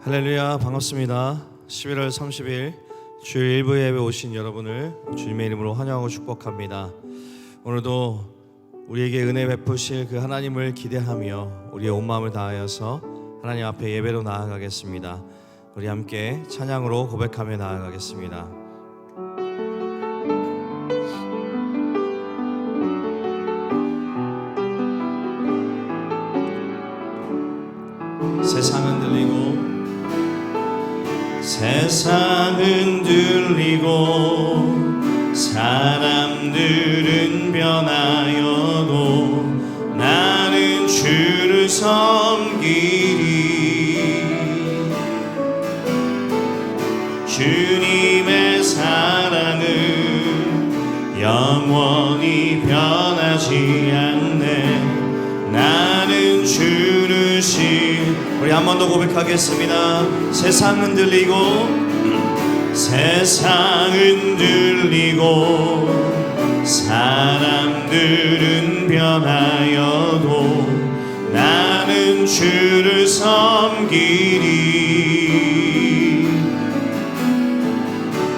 할렐루야, 반갑습니다. 11월 30일 주일 일부 예배 오신 여러분을 주님의 이름으로 환영하고 축복합니다. 오늘도 우리에게 은혜 베푸실 그 하나님을 기대하며 우리의 온 마음을 다하여서 하나님 앞에 예배로 나아가겠습니다. 우리 함께 찬양으로 고백하며 나아가겠습니다. 세상은 들리고 사람들은 변하여도 나는 주를 섬기리. 주님의 사랑은 영원히 변하지 않네. 나는 주를 우리 한 번 더 고백하겠습니다. 세상은 들리고 사람들은 변하여도 나는 주를 섬기리.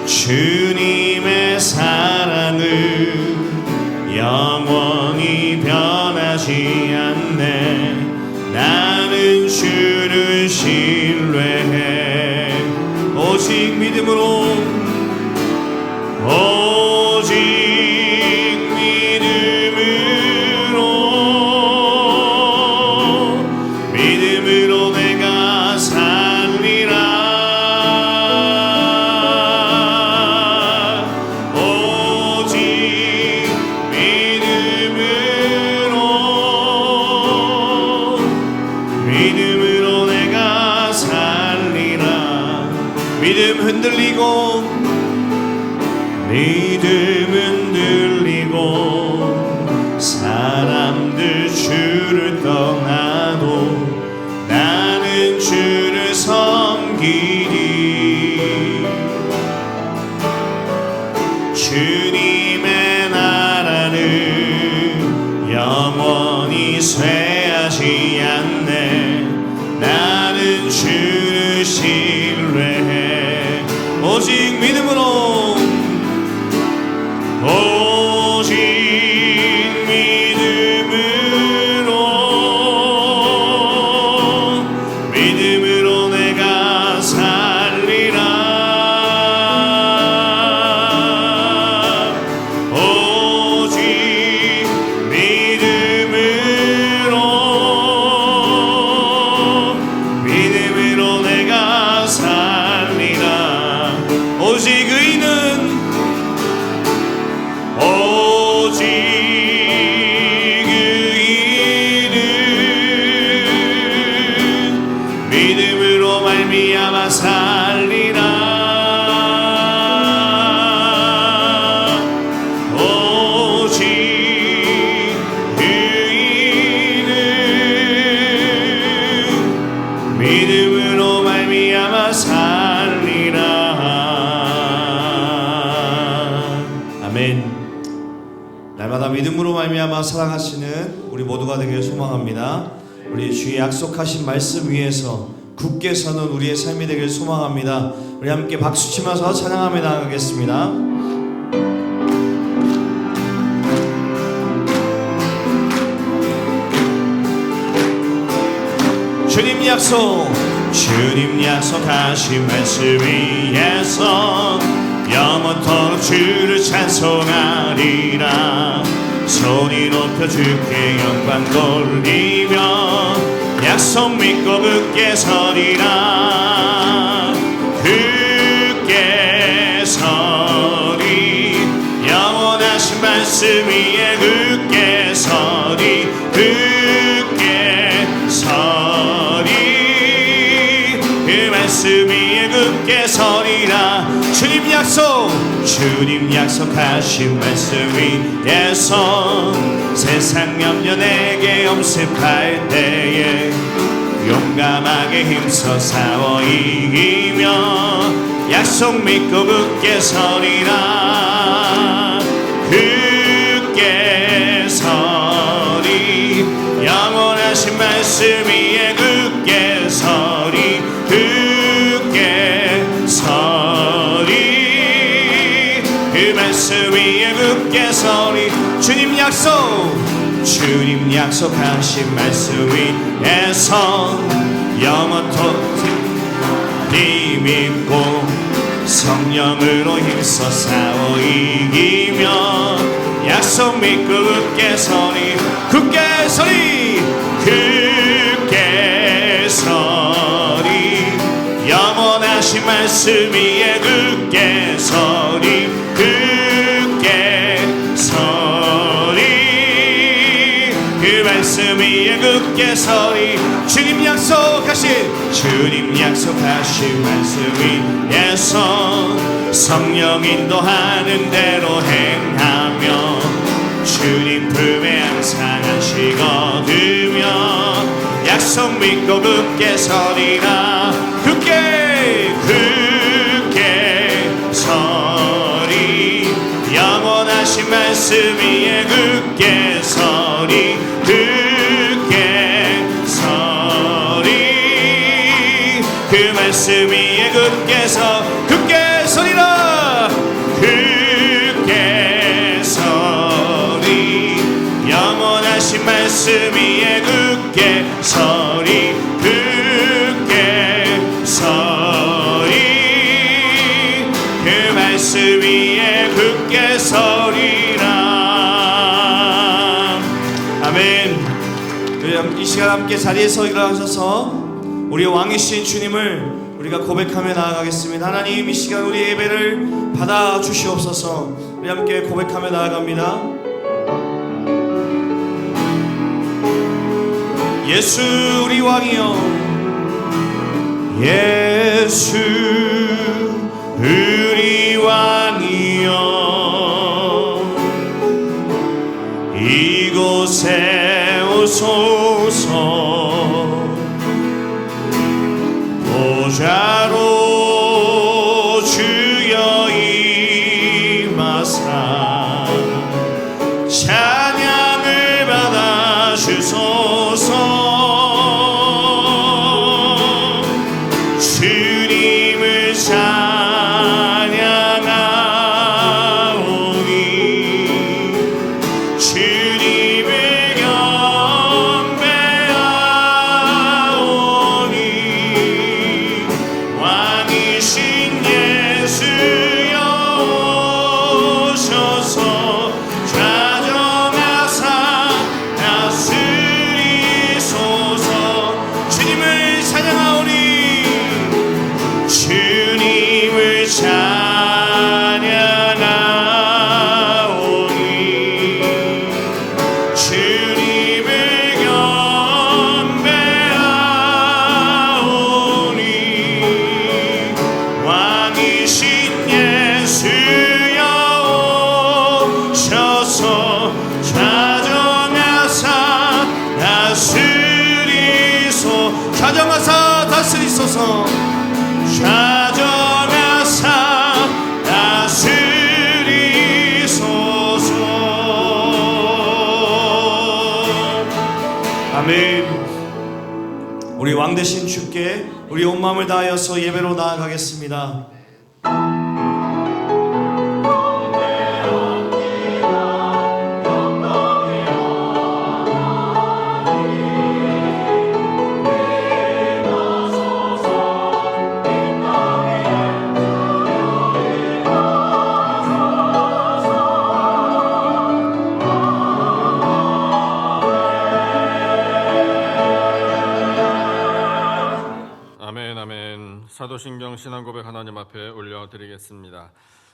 주님의 사랑은 영원히 변하지 않네. 나는 주를 신뢰해. 오직 믿음으로 내가 살리라. 오직 믿음으로 내가 살리라. 믿음 흔들리고 사람들 주를 떠나도 나는 주를 섬기리. 주님의 나라는 영원히 쇠하지 않네. 나는 주를 오직 믿음으로 오직 믿음으로 내가 살리라. 오직 믿음으로 내가 살리라. 오직 의인은 오직 의인은 믿음으로 말미암아 살리라. 오직 의인은 믿음으로 말미암아 살리라. 아멘. 날마다 믿음으로 말미암아 살아가시는 우리 모두가 되길 소망합니다. 우리 주의 약속하신 말씀 위에서 굳게 서는 우리의 삶이 되길 소망합니다. 우리 함께 박수 치면서 찬양하며 나아가겠습니다. 주님 약속하신 말씀 위에서 영원토록 주를 찬송하리라. 손이 높여 주께 영광 돌리며 약속 믿고 굳게 서리라. 굳게 서리 영원하신 말씀 위에 굳게 서리. 굳게 서리 그 말씀 위에 굳게 서리라. 주님 약속하신 말씀 위에서 세상 염려 내게 엄습할 때에 용감하게 힘써 싸워 이기며 약속 믿고 굳게 서리라. 굳게 서리 영원하신 말씀 위에 굳게 서리. 굳게 서리 그 말씀 위에 굳게 서리. 주님 약속하신 말씀 위에서 영원토록 믿고 성령으로 힘써 싸워 이기며 약속 믿고 굳게 서리. 굳게 서리. 굳게 서리 영원하신 말씀 위에 굳게 서리. 굳게 서리 그 말씀 위에 굳게 서리. 주님 약속하신 말씀 위에서 성령 인도하는 대로 행하며 주님 품에 항상 안식 얻으며 약속 믿고 굳게 서리라. 굳게 서리 영원하신 말씀 위에 굳게 서리. 굳게 서리 그 말씀 위에 굳게 서리라. 굳게 서리 영원하신 말씀 위에 굳게 서리. 굳게 서리 그 말씀 위에 굳게 서리라. 아멘. 이 시간 함께 자리에서 일어나셔서 우리 왕이신 주님을 우리가 고백하며 나아가겠습니다. 하나님, 이 시간 우리 예배를 받아 주시옵소서. 우리 함께 고백하며 나아갑니다. 예수 우리 왕이여, 예수 우리 왕이여, 이곳에 오소서. 보좌로 주여 임하사 찬양을 받아 주소서. 주님을 찬양하며 왕 되신 주께 우리 온 마음을 다하여서 예배로 나아가겠습니다. 사도신경 신앙고백 하나님 앞에 올려드리겠습니다.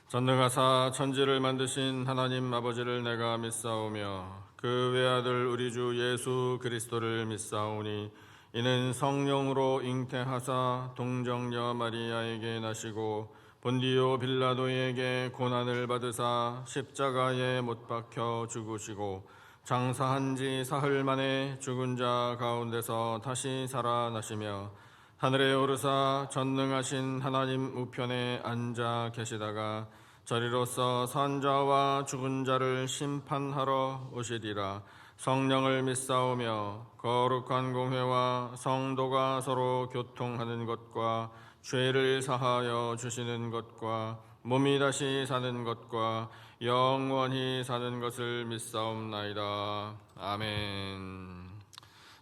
전능하사 천지를 만드신 하나님 아버지를 내가 믿사오며 그 외아들 우리 주 예수 그리스도를 믿사오니 이는 성령으로 잉태하사 동정녀 마리아에게 나시고 본디오 빌라도에게 고난을 받으사 십자가에 못 박혀 죽으시고 장사한 지 사흘 만에 죽은 자 가운데서 다시 살아나시며 하늘에 오르사 전능하신 하나님 우편에 앉아 계시다가 저리로서 산자와 죽은 자를 심판하러 오시리라. 성령을 믿사오며 거룩한 공회와 성도가 서로 교통하는 것과 죄를 사하여 주시는 것과 몸이 다시 사는 것과 영원히 사는 것을 믿사옵나이다. 아멘.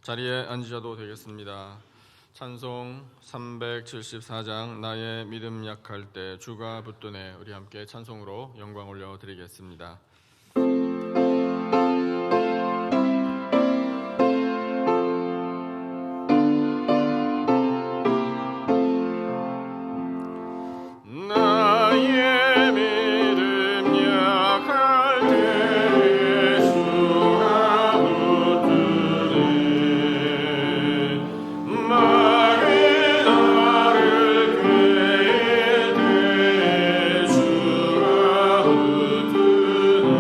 자리에 앉으셔도 되겠습니다. 찬송 374장 나의 믿음 약할 때 주가 붙드네. 우리 함께 찬송으로 영광 올려드리겠습니다. 주가 붙드네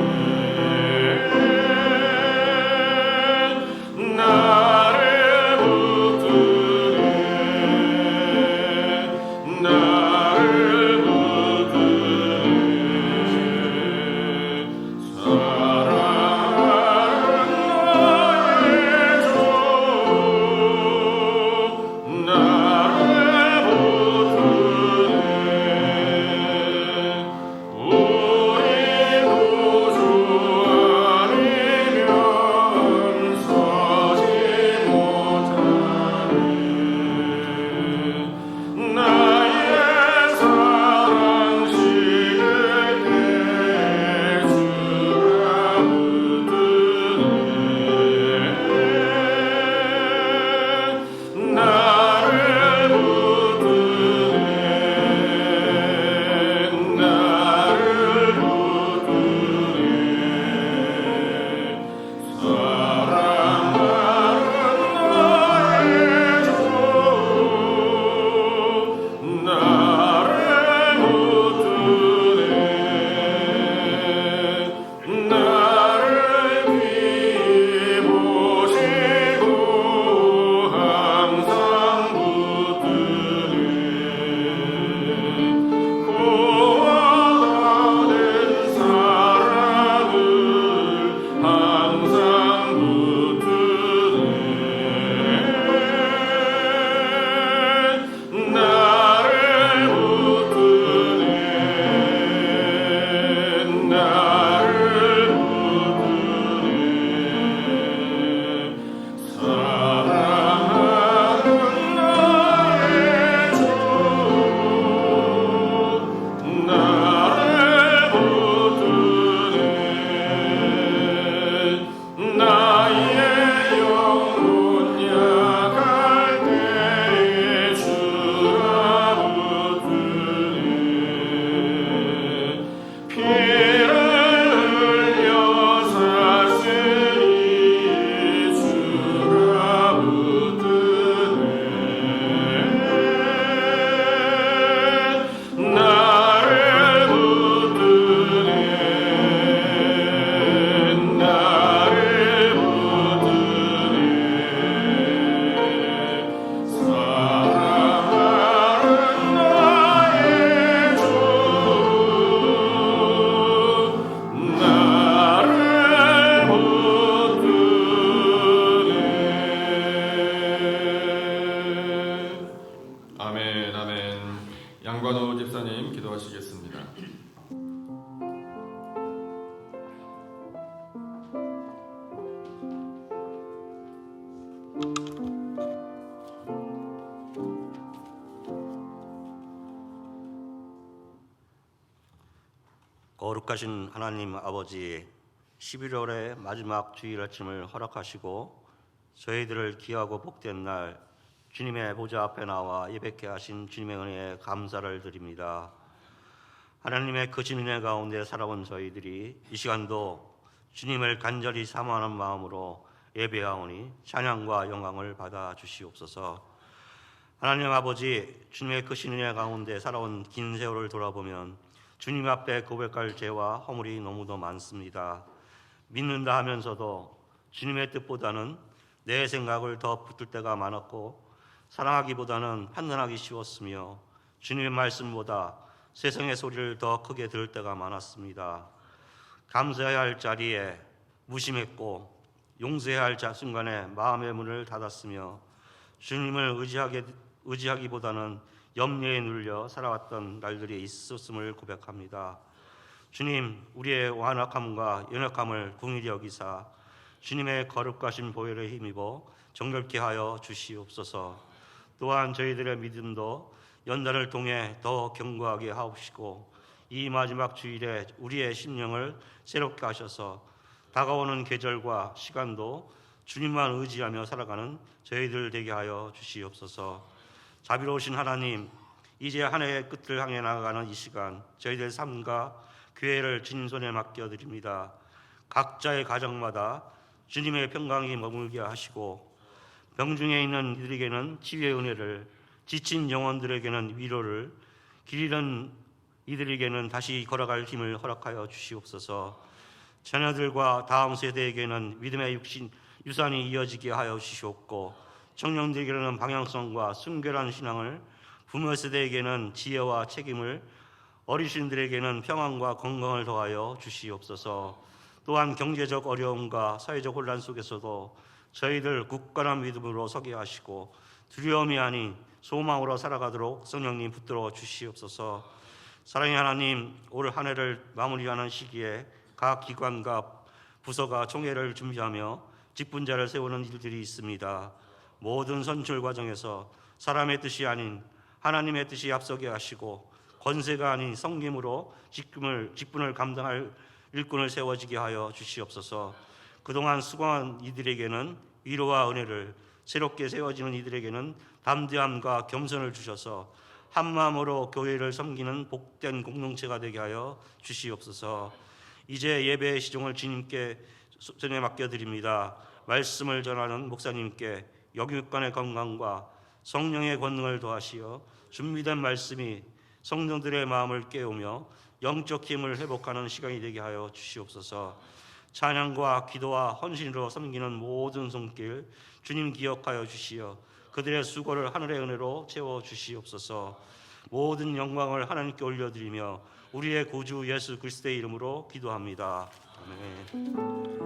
아멘, 아멘. 양관호 집사님 기도하시겠습니다. 거룩하신 하나님 아버지, 11월의 마지막 주일 아침을 허락하시고 저희들을 귀하고 복된 날 주님의 보좌 앞에 나와 예배케 하신 주님의 은혜에 감사를 드립니다. 하나님의 크신 은혜 가운데 살아온 저희들이 이 시간도 주님을 간절히 사모하는 마음으로 예배하오니 찬양과 영광을 받아 주시옵소서. 하나님 아버지, 주님의 크신 은혜 가운데 살아온 긴 세월을 돌아보면 주님 앞에 고백할 죄와 허물이 너무도 많습니다. 믿는다 하면서도 주님의 뜻보다는 내 생각을 더 붙들 때가 많았고, 사랑하기보다는 판단하기 쉬웠으며, 주님의 말씀보다 세상의 소리를 더 크게 들을 때가 많았습니다. 감사해야 할 자리에 무심했고, 용서해야 할 순간에 마음의 문을 닫았으며, 주님을 의지하기보다는 염려에 눌려 살아왔던 날들이 있었음을 고백합니다. 주님, 우리의 완악함과 연약함을 긍휼히 여기사 주님의 거룩하신 보혈에 힘입어 정결케 하여 주시옵소서. 또한 저희들의 믿음도 연단을 통해 더 견고하게 하옵시고, 이 마지막 주일에 우리의 심령을 새롭게 하셔서 다가오는 계절과 시간도 주님만 의지하며 살아가는 저희들 되게 하여 주시옵소서. 자비로우신 하나님, 이제 한 해의 끝을 향해 나아가는 이 시간, 저희들 삶과 교회를 주님 손에 맡겨드립니다. 각자의 가정마다 주님의 평강이 머물게 하시고, 병중에 있는 이들에게는 치유의 은혜를, 지친 영혼들에게는 위로를, 길 잃은 이들에게는 다시 걸어갈 힘을 허락하여 주시옵소서. 자녀들과 다음 세대에게는 믿음의 유산이 이어지게 하여 주시옵고, 청년들에게는 방향성과 순결한 신앙을, 부모 세대에게는 지혜와 책임을, 어르신들에게는 평안과 건강을 더하여 주시옵소서. 또한 경제적 어려움과 사회적 혼란 속에서도 저희들 굳건한 믿음으로 서게 하시고, 두려움이 아닌 소망으로 살아가도록 성령님 붙들어 주시옵소서. 사랑의 하나님, 올 한 해를 마무리하는 시기에 각 기관과 부서가 총회를 준비하며 직분자를 세우는 일들이 있습니다. 모든 선출 과정에서 사람의 뜻이 아닌 하나님의 뜻이 앞서게 하시고, 권세가 아닌 성김으로 직분을 감당할 일꾼을 세워지게 하여 주시옵소서. 그동안 수고한 이들에게는 위로와 은혜를, 새롭게 세워지는 이들에게는 담대함과 겸손을 주셔서 한마음으로 교회를 섬기는 복된 공동체가 되게 하여 주시옵소서. 이제 예배의 시종을 주님께 손에 맡겨드립니다. 말씀을 전하는 목사님께 영육간의 건강과 성령의 권능을 더하시어 준비된 말씀이 성도들의 마음을 깨우며 영적 힘을 회복하는 시간이 되게 하여 주시옵소서. 찬양과 기도와 헌신으로 섬기는 모든 손길 주님 기억하여 주시어 그들의 수고를 하늘의 은혜로 채워 주시옵소서. 모든 영광을 하나님께 올려드리며 우리의 구주 예수 그리스도의 이름으로 기도합니다. 아멘.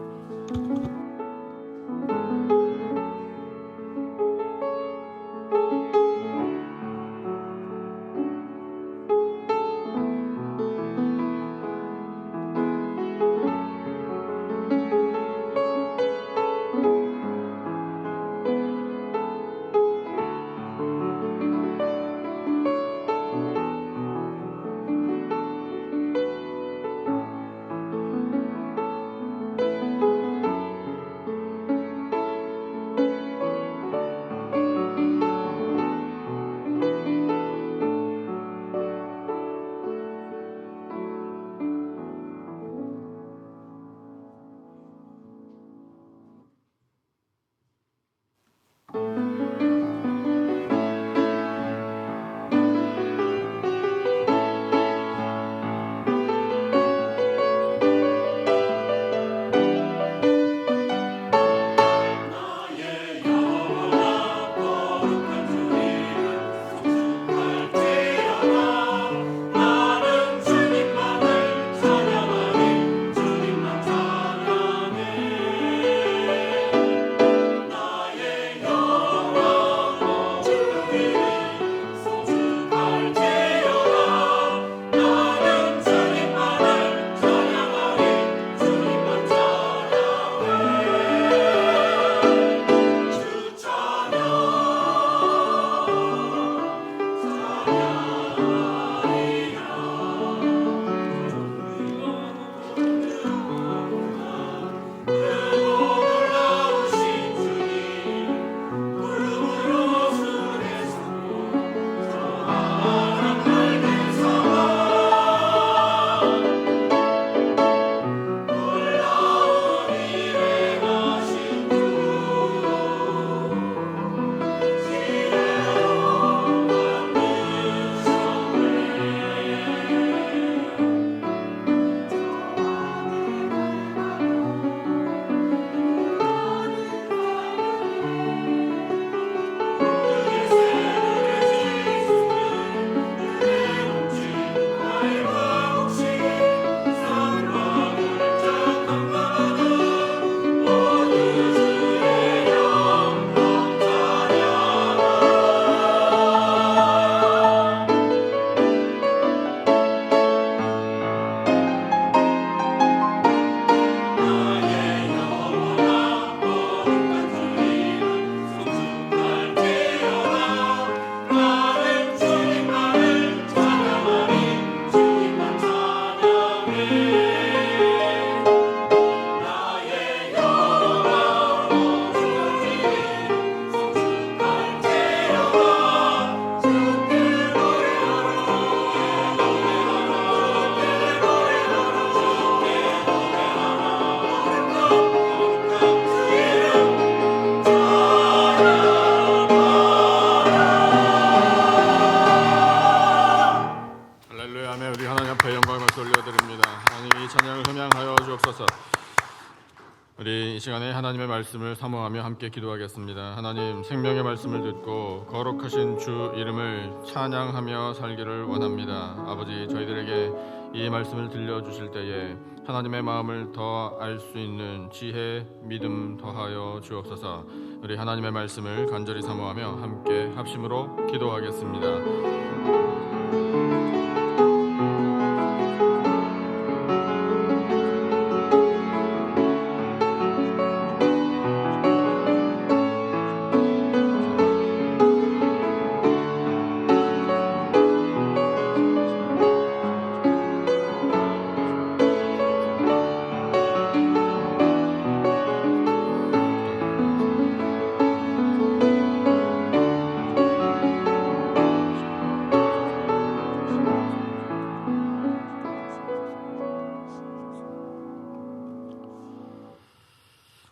시간에 하나님의 말씀을 사모하며 함께 기도하겠습니다. 하나님, 생명의 말씀을 듣고 거룩하신 주 이름을 찬양하며 살기를 원합니다. 아버지, 저희들에게 이 말씀을 들려주실 때에 하나님의 마음을 더 알 수 있는 지혜, 믿음 더하여 주옵소서. 우리 하나님의 말씀을 간절히 사모하며 함께 합심으로 기도하겠습니다.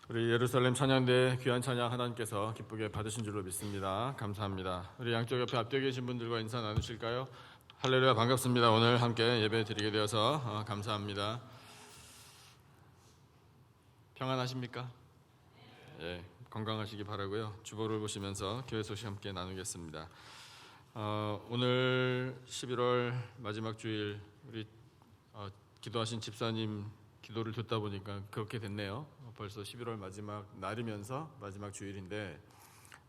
우리 예루살렘 찬양대 귀한 찬양 하나님께서 기쁘게 받으신 줄로 믿습니다. 감사합니다. 우리 양쪽 옆에 앞뒤에 계신 분들과 인사 나누실까요? 할렐루야, 반갑습니다. 오늘 함께 예배 드리게 되어서 감사합니다. 평안하십니까? 예, 건강하시기 바라고요. 주보를 보시면서 교회 소식 함께 나누겠습니다. 오늘 11월 마지막 주일 우리 기도하신 집사님 기도를 듣다 보니까 그렇게 됐네요. 벌써 11월 마지막 날이면서 마지막 주일인데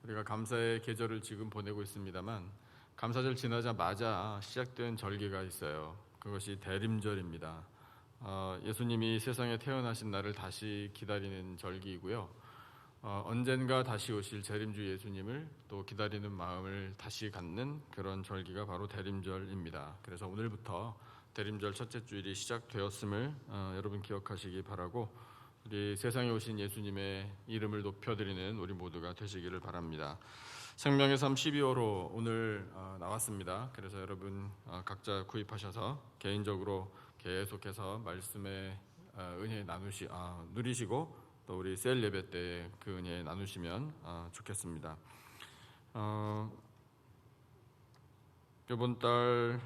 우리가 감사의 계절을 지금 보내고 있습니다만 감사절 지나자마자 시작된 절기가 있어요. 그것이 대림절입니다. 예수님이 세상에 태어나신 날을 다시 기다리는 절기이고요. 언젠가 다시 오실 재림주 예수님을 또 기다리는 마음을 다시 갖는 그런 절기가 바로 대림절입니다. 그래서 오늘부터 대림절 첫째 주일이 시작되었음을 여러분 기억하시기 바라고 우리 세상에 오신 예수님의 이름을 높여드리는 우리 모두가 되시기를 바랍니다. 생명의 삶 12호로 오늘 나왔습니다. 그래서 여러분 각자 구입하셔서 개인적으로 계속해서 말씀의 은혜 누리시고 또 우리 셀 예배 때 그 은혜 나누시면 좋겠습니다. 이번 달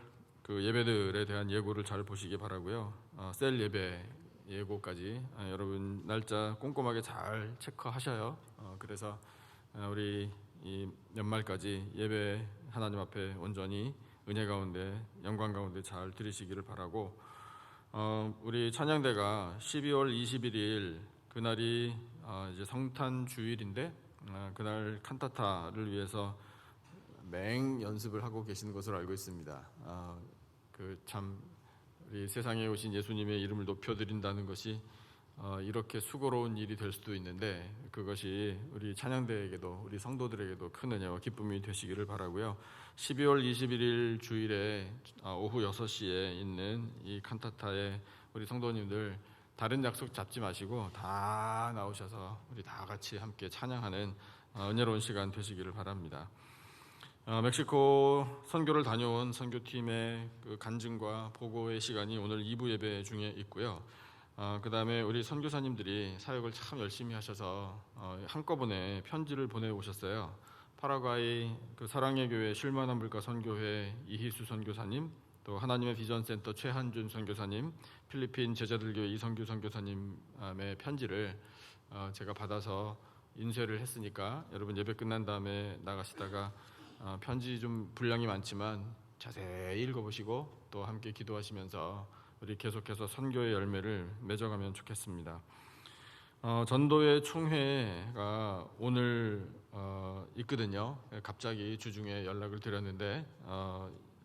그 예배들에 대한 예고를 잘 보시기 바라고요. 셀 예배 예고까지 여러분 날짜 꼼꼼하게 잘 체크하셔요. 그래서 우리 이 연말까지 예배 하나님 앞에 온전히 은혜 가운데 영광 가운데 잘 드리시기를 바라고 우리 찬양대가 12월 21일 그날이 이제 성탄 주일인데 그날 칸타타를 위해서 맹 연습을 하고 계시는 것으로 알고 있습니다. 참 우리 세상에 오신 예수님의 이름을 높여드린다는 것이 이렇게 수고로운 일이 될 수도 있는데 그것이 우리 찬양대에게도 우리 성도들에게도 큰 은혜와 기쁨이 되시기를 바라고요. 12월 21일 주일에 오후 6시에 있는 이 칸타타에 우리 성도님들 다른 약속 잡지 마시고 다 나오셔서 우리 다 같이 함께 찬양하는 은혜로운 시간 되시기를 바랍니다. 멕시코 선교를 다녀온 선교팀의 그 간증과 보고의 시간이 오늘 2부 예배 중에 있고요. 그 다음에 우리 선교사님들이 사역을 참 열심히 하셔서 한꺼번에 편지를 보내오셨어요. 파라과이 그 사랑의 교회 쉴만한 물가 선교회 이희수 선교사님, 또 하나님의 비전센터 최한준 선교사님, 필리핀 제자들교회 이성규 선교사님의 편지를 제가 받아서 인쇄를 했으니까 여러분 예배 끝난 다음에 나가시다가 편지 좀 분량이 많지만 자세히 읽어보시고 또 함께 기도하시면서 우리 계속해서 선교의 열매를 맺어가면 좋겠습니다. 전도회 총회가 오늘 있거든요. 갑자기 주중에 연락을 드렸는데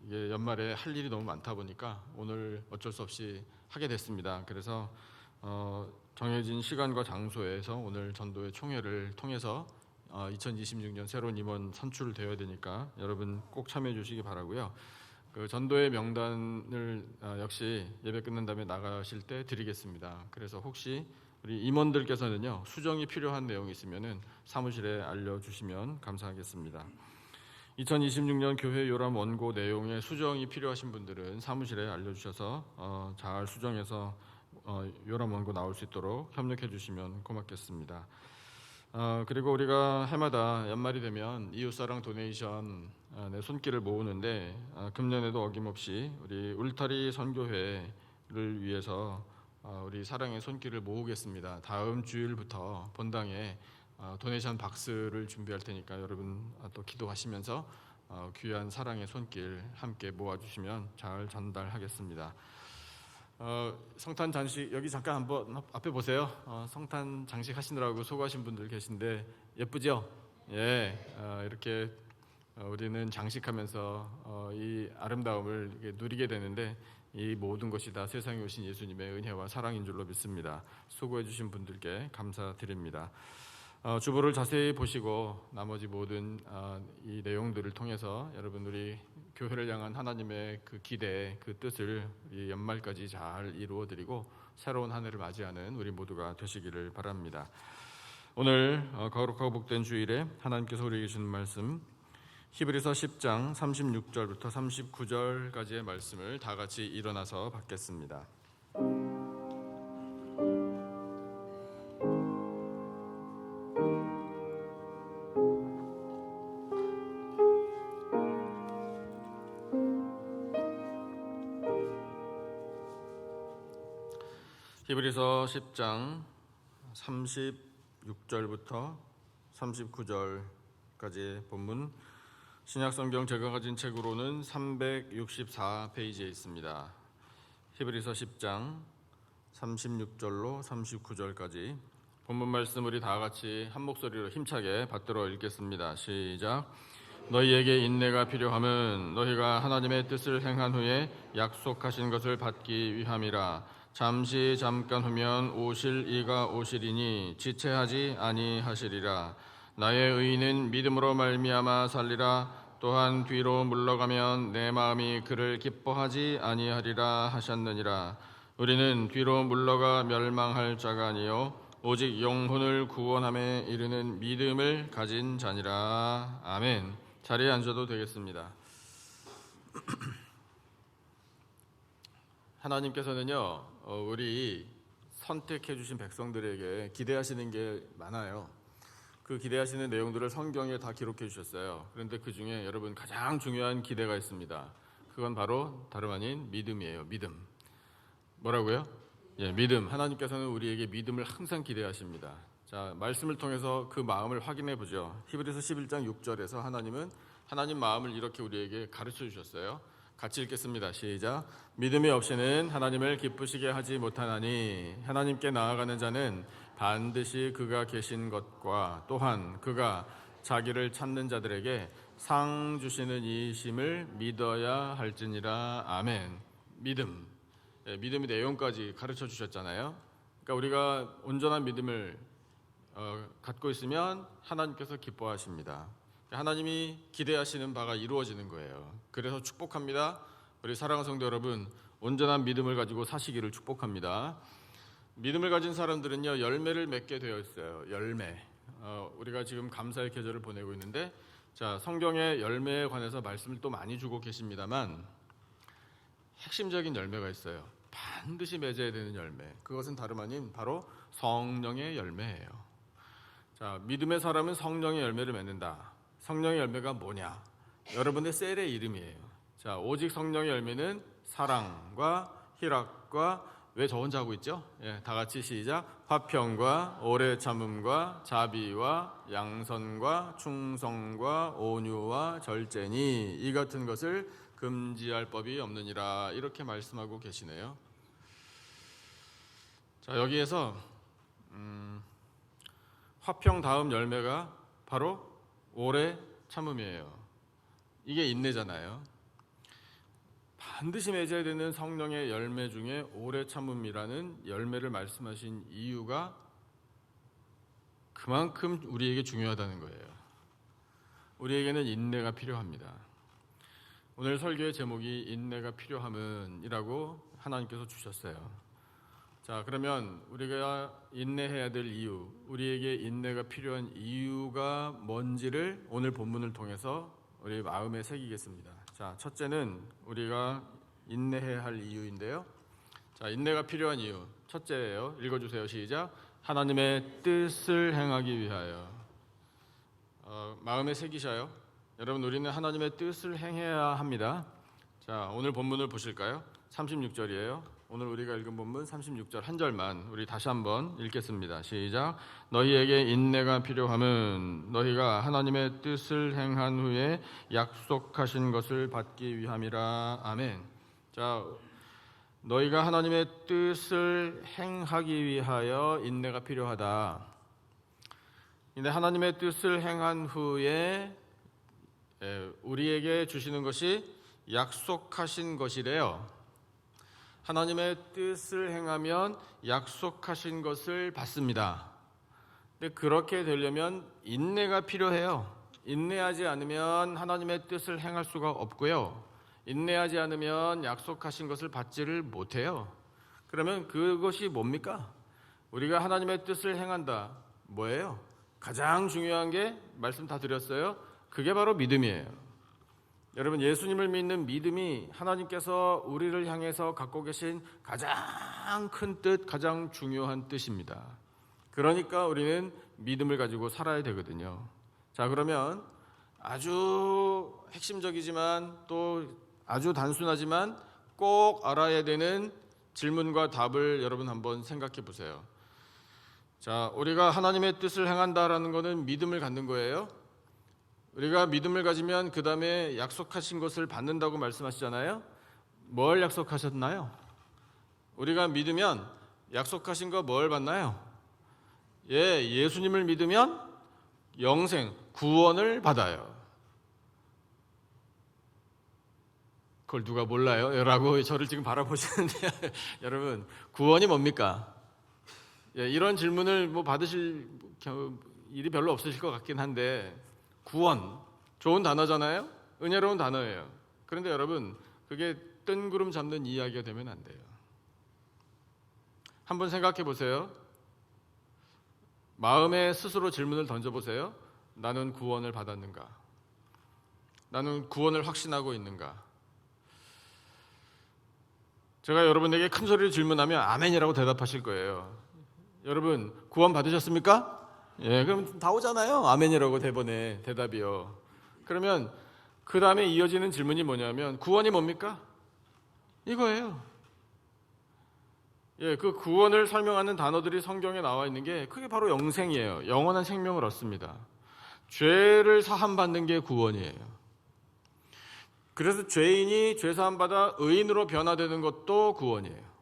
이게 연말에 할 일이 너무 많다 보니까 오늘 어쩔 수 없이 하게 됐습니다. 그래서 정해진 시간과 장소에서 오늘 전도회 총회를 통해서 2026년 새로운 임원 선출되어야 되니까 여러분 꼭 참여해 주시기 바라고요. 그 전도회 명단을 역시 예배 끝난 다음에 나가실 때 드리겠습니다. 그래서 혹시 우리 임원들께서는요 수정이 필요한 내용이 있으면은 사무실에 알려주시면 감사하겠습니다. 2026년 교회 요람 원고 내용에 수정이 필요하신 분들은 사무실에 알려주셔서 잘 수정해서 요람 원고 나올 수 있도록 협력해 주시면 고맙겠습니다. 그리고 우리가 해마다 연말이 되면 이웃사랑 도네이션 손길을 모으는데 금년에도 어김없이 우리 울타리 선교회를 위해서 우리 사랑의 손길을 모으겠습니다. 다음 주일부터 본당에 도네이션 박스를 준비할 테니까 여러분 또 기도하시면서 귀한 사랑의 손길 함께 모아주시면 잘 전달하겠습니다. 성탄 장식 여기 잠깐 한번 앞에 보세요. 성탄 장식 하시느라고 수고하신 분들 계신데 예쁘죠? 예, 이렇게 우리는 장식하면서 이 아름다움을 이렇게 누리게 되는데 이 모든 것이 다 세상에 오신 예수님의 은혜와 사랑인 줄로 믿습니다. 수고해 주신 분들께 감사드립니다. 주보를 자세히 보시고 나머지 모든 이 내용들을 통해서 여러분 우리 교회를 향한 하나님의 그 기대, 그 뜻을 이 연말까지 잘 이루어드리고 새로운 한 해를 맞이하는 우리 모두가 되시기를 바랍니다. 오늘 거룩하고 복된 주일에 하나님께서 우리에게 주는 말씀 히브리서 10장 36절부터 39절까지의 말씀을 다 같이 일어나서 받겠습니다. 히브리서 10장 36절부터 39절까지의 본문 신약성경 제가 가진 책으로는 364페이지에 있습니다. 히브리서 10장 36절로 39절까지 본문 말씀 우리 다 같이 한 목소리로 힘차게 받들어 읽겠습니다. 시작. 너희에게 인내가 필요함은 너희가 하나님의 뜻을 행한 후에 약속하신 것을 받기 위함이라. 잠시 잠깐 후면 오실 이가 오시리니 지체하지 아니하시리라. 나의 의인은 믿음으로 말미암아 살리라. 또한 뒤로 물러가면 내 마음이 그를 기뻐하지 아니하리라 하셨느니라. 우리는 뒤로 물러가 멸망할 자가 아니요 오직 영혼을 구원함에 이르는 믿음을 가진 자니라. 아멘. 자리에 앉아도 되겠습니다. 하나님께서는요 우리 선택해 주신 백성들에게 기대하시는 게 많아요. 그 기대하시는 내용들을 성경에 다 기록해 주셨어요. 그런데 그 중에 여러분 가장 중요한 기대가 있습니다. 그건 바로 다름 아닌 믿음이에요. 믿음. 뭐라고요? 예, 믿음. 하나님께서는 우리에게 믿음을 항상 기대하십니다. 자, 말씀을 통해서 그 마음을 확인해 보죠. 히브리서 11장 6절에서 하나님은 하나님 마음을 이렇게 우리에게 가르쳐 주셨어요. 같이 읽겠습니다. 시작. 믿음이 없이는 하나님을 기쁘시게 하지 못하나니 하나님께 나아가는 자는 반드시 그가 계신 것과 또한 그가 자기를 찾는 자들에게 상 주시는 이심을 믿어야 할지니라. 아멘. 믿음. 믿음의 내용까지 가르쳐 주셨잖아요. 그러니까 우리가 온전한 믿음을 갖고 있으면 하나님께서 기뻐하십니다. 하나님이 기대하시는 바가 이루어지는 거예요. 그래서 축복합니다. 우리 사랑하는 성도 여러분, 온전한 믿음을 가지고 사시기를 축복합니다. 믿음을 가진 사람들은요 열매를 맺게 되어 있어요. 열매. 우리가 지금 감사의 계절을 보내고 있는데, 자 성경의 열매에 관해서 말씀을 또 많이 주고 계십니다만 핵심적인 열매가 있어요. 반드시 맺어야 되는 열매. 그것은 다름 아닌 바로 성령의 열매예요. 자, 믿음의 사람은 성령의 열매를 맺는다. 성령의 열매가 뭐냐? 여러분의 셀의 이름이에요. 자, 오직 성령의 열매는 사랑과 희락과, 왜 저 혼자 하고 있죠? 예, 다 같이 시작. 화평과 오래 참음과 자비와 양선과 충성과 온유와 절제니 이 같은 것을 금지할 법이 없느니라. 이렇게 말씀하고 계시네요. 자, 여기에서 화평 다음 열매가 바로 오래 참음이에요. 이게 인내잖아요. 반드시 맺어야 되는 성령의 열매 중에 오래 참음이라는 열매를 말씀하신 이유가 그만큼 우리에게 중요하다는 거예요. 우리에게는 인내가 필요합니다. 오늘 설교의 제목이 인내가 필요함은 이라고 하나님께서 주셨어요. 자, 그러면 우리가 인내해야 될 이유, 우리에게 인내가 필요한 이유가 뭔지를 오늘 본문을 통해서 우리 마음에 새기겠습니다. 자, 첫째는 우리가 인내해야 할 이유인데요. 자, 인내가 필요한 이유 첫째예요. 읽어주세요. 시작. 하나님의 뜻을 행하기 위하여. 마음에 새기셔요. 여러분, 우리는 하나님의 뜻을 행해야 합니다. 자, 오늘 본문을 보실까요? 36절이에요. 오늘 우리가 읽은 본문 36절 한 절만 우리 다시 한번 읽겠습니다. 시작. 너희에게 인내가 필요함은 너희가 하나님의 뜻을 행한 후에 약속하신 것을 받기 위함이라. 아멘. 자, 너희가 하나님의 뜻을 행하기 위하여 인내가 필요하다. 근데 하나님의 뜻을 행한 후에 우리에게 주시는 것이 약속하신 것이래요. 하나님의 뜻을 행하면 약속하신 것을 받습니다. 근데 그렇게 되려면 인내가 필요해요. 인내하지 않으면 하나님의 뜻을 행할 수가 없고요. 인내하지 않으면 약속하신 것을 받지를 못해요. 그러면 그것이 뭡니까? 우리가 하나님의 뜻을 행한다. 뭐예요? 가장 중요한 게 말씀 다 드렸어요. 그게 바로 믿음이에요. 여러분, 예수님을 믿는 믿음이 하나님께서 우리를 향해서 갖고 계신 가장 큰 뜻, 가장 중요한 뜻입니다. 그러니까 우리는 믿음을 가지고 살아야 되거든요. 자, 그러면 아주 핵심적이지만 또 아주 단순하지만 꼭 알아야 되는 질문과 답을 여러분 한번 생각해 보세요. 자, 우리가 하나님의 뜻을 행한다라는 것은 믿음을 갖는 거예요. 우리가 믿음을 가지면 그 다음에 약속하신 것을 받는다고 말씀하시잖아요. 뭘 약속하셨나요? 우리가 믿으면 약속하신 거 뭘 받나요? 예수님을 믿으면 영생, 구원을 받아요. 그걸 누가 몰라요? 라고 저를 지금 바라보시는데 여러분, 구원이 뭡니까? 이런 질문을 받으실 일이 별로 없으실 것 같긴 한데, 구원, 좋은 단어잖아요. 은혜로운 단어예요. 그런데 여러분, 그게 뜬구름 잡는 이야기가 되면 안 돼요. 한번 생각해 보세요. 마음에 스스로 질문을 던져보세요. 나는 구원을 받았는가? 나는 구원을 확신하고 있는가? 제가 여러분에게 큰 소리로 질문하면 아멘이라고 대답하실 거예요. 여러분, 구원 받으셨습니까? 그럼 다 오잖아요. 아멘이라고 대본에 대답이요. 그러면 그 다음에 이어지는 질문이 뭐냐면, 구원이 뭡니까? 이거예요. 그 구원을 설명하는 단어들이 성경에 나와 있는 게 그게 바로 영생이에요. 영원한 생명을 얻습니다. 죄를 사함받는 게 구원이에요. 그래서 죄인이 죄 사함받아 의인으로 변화되는 것도 구원이에요.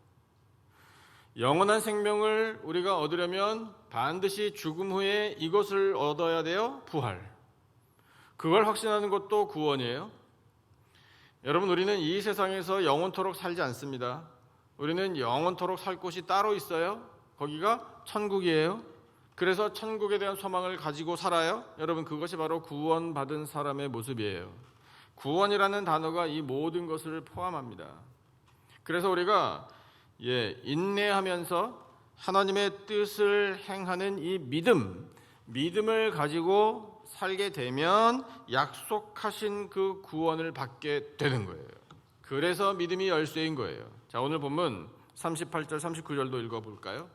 영원한 생명을 우리가 얻으려면 반드시 죽음 후에 이것을 얻어야 돼요. 부활. 그걸 확신하는 것도 구원이에요. 여러분, 우리는 이 세상에서 영원토록 살지 않습니다. 우리는 영원토록 살 곳이 따로 있어요. 거기가 천국이에요. 그래서 천국에 대한 소망을 가지고 살아요. 여러분, 그것이 바로 구원받은 사람의 모습이에요. 구원이라는 단어가 이 모든 것을 포함합니다. 그래서 우리가 인내하면서 하나님의 뜻을 행하는 이 믿음을 가지고 살게 되면 약속하신 그 구원을 받게 되는 거예요. 그래서 믿음이 열쇠인 거예요. 자, 오늘 본문 38절, 39절도 읽어볼까요?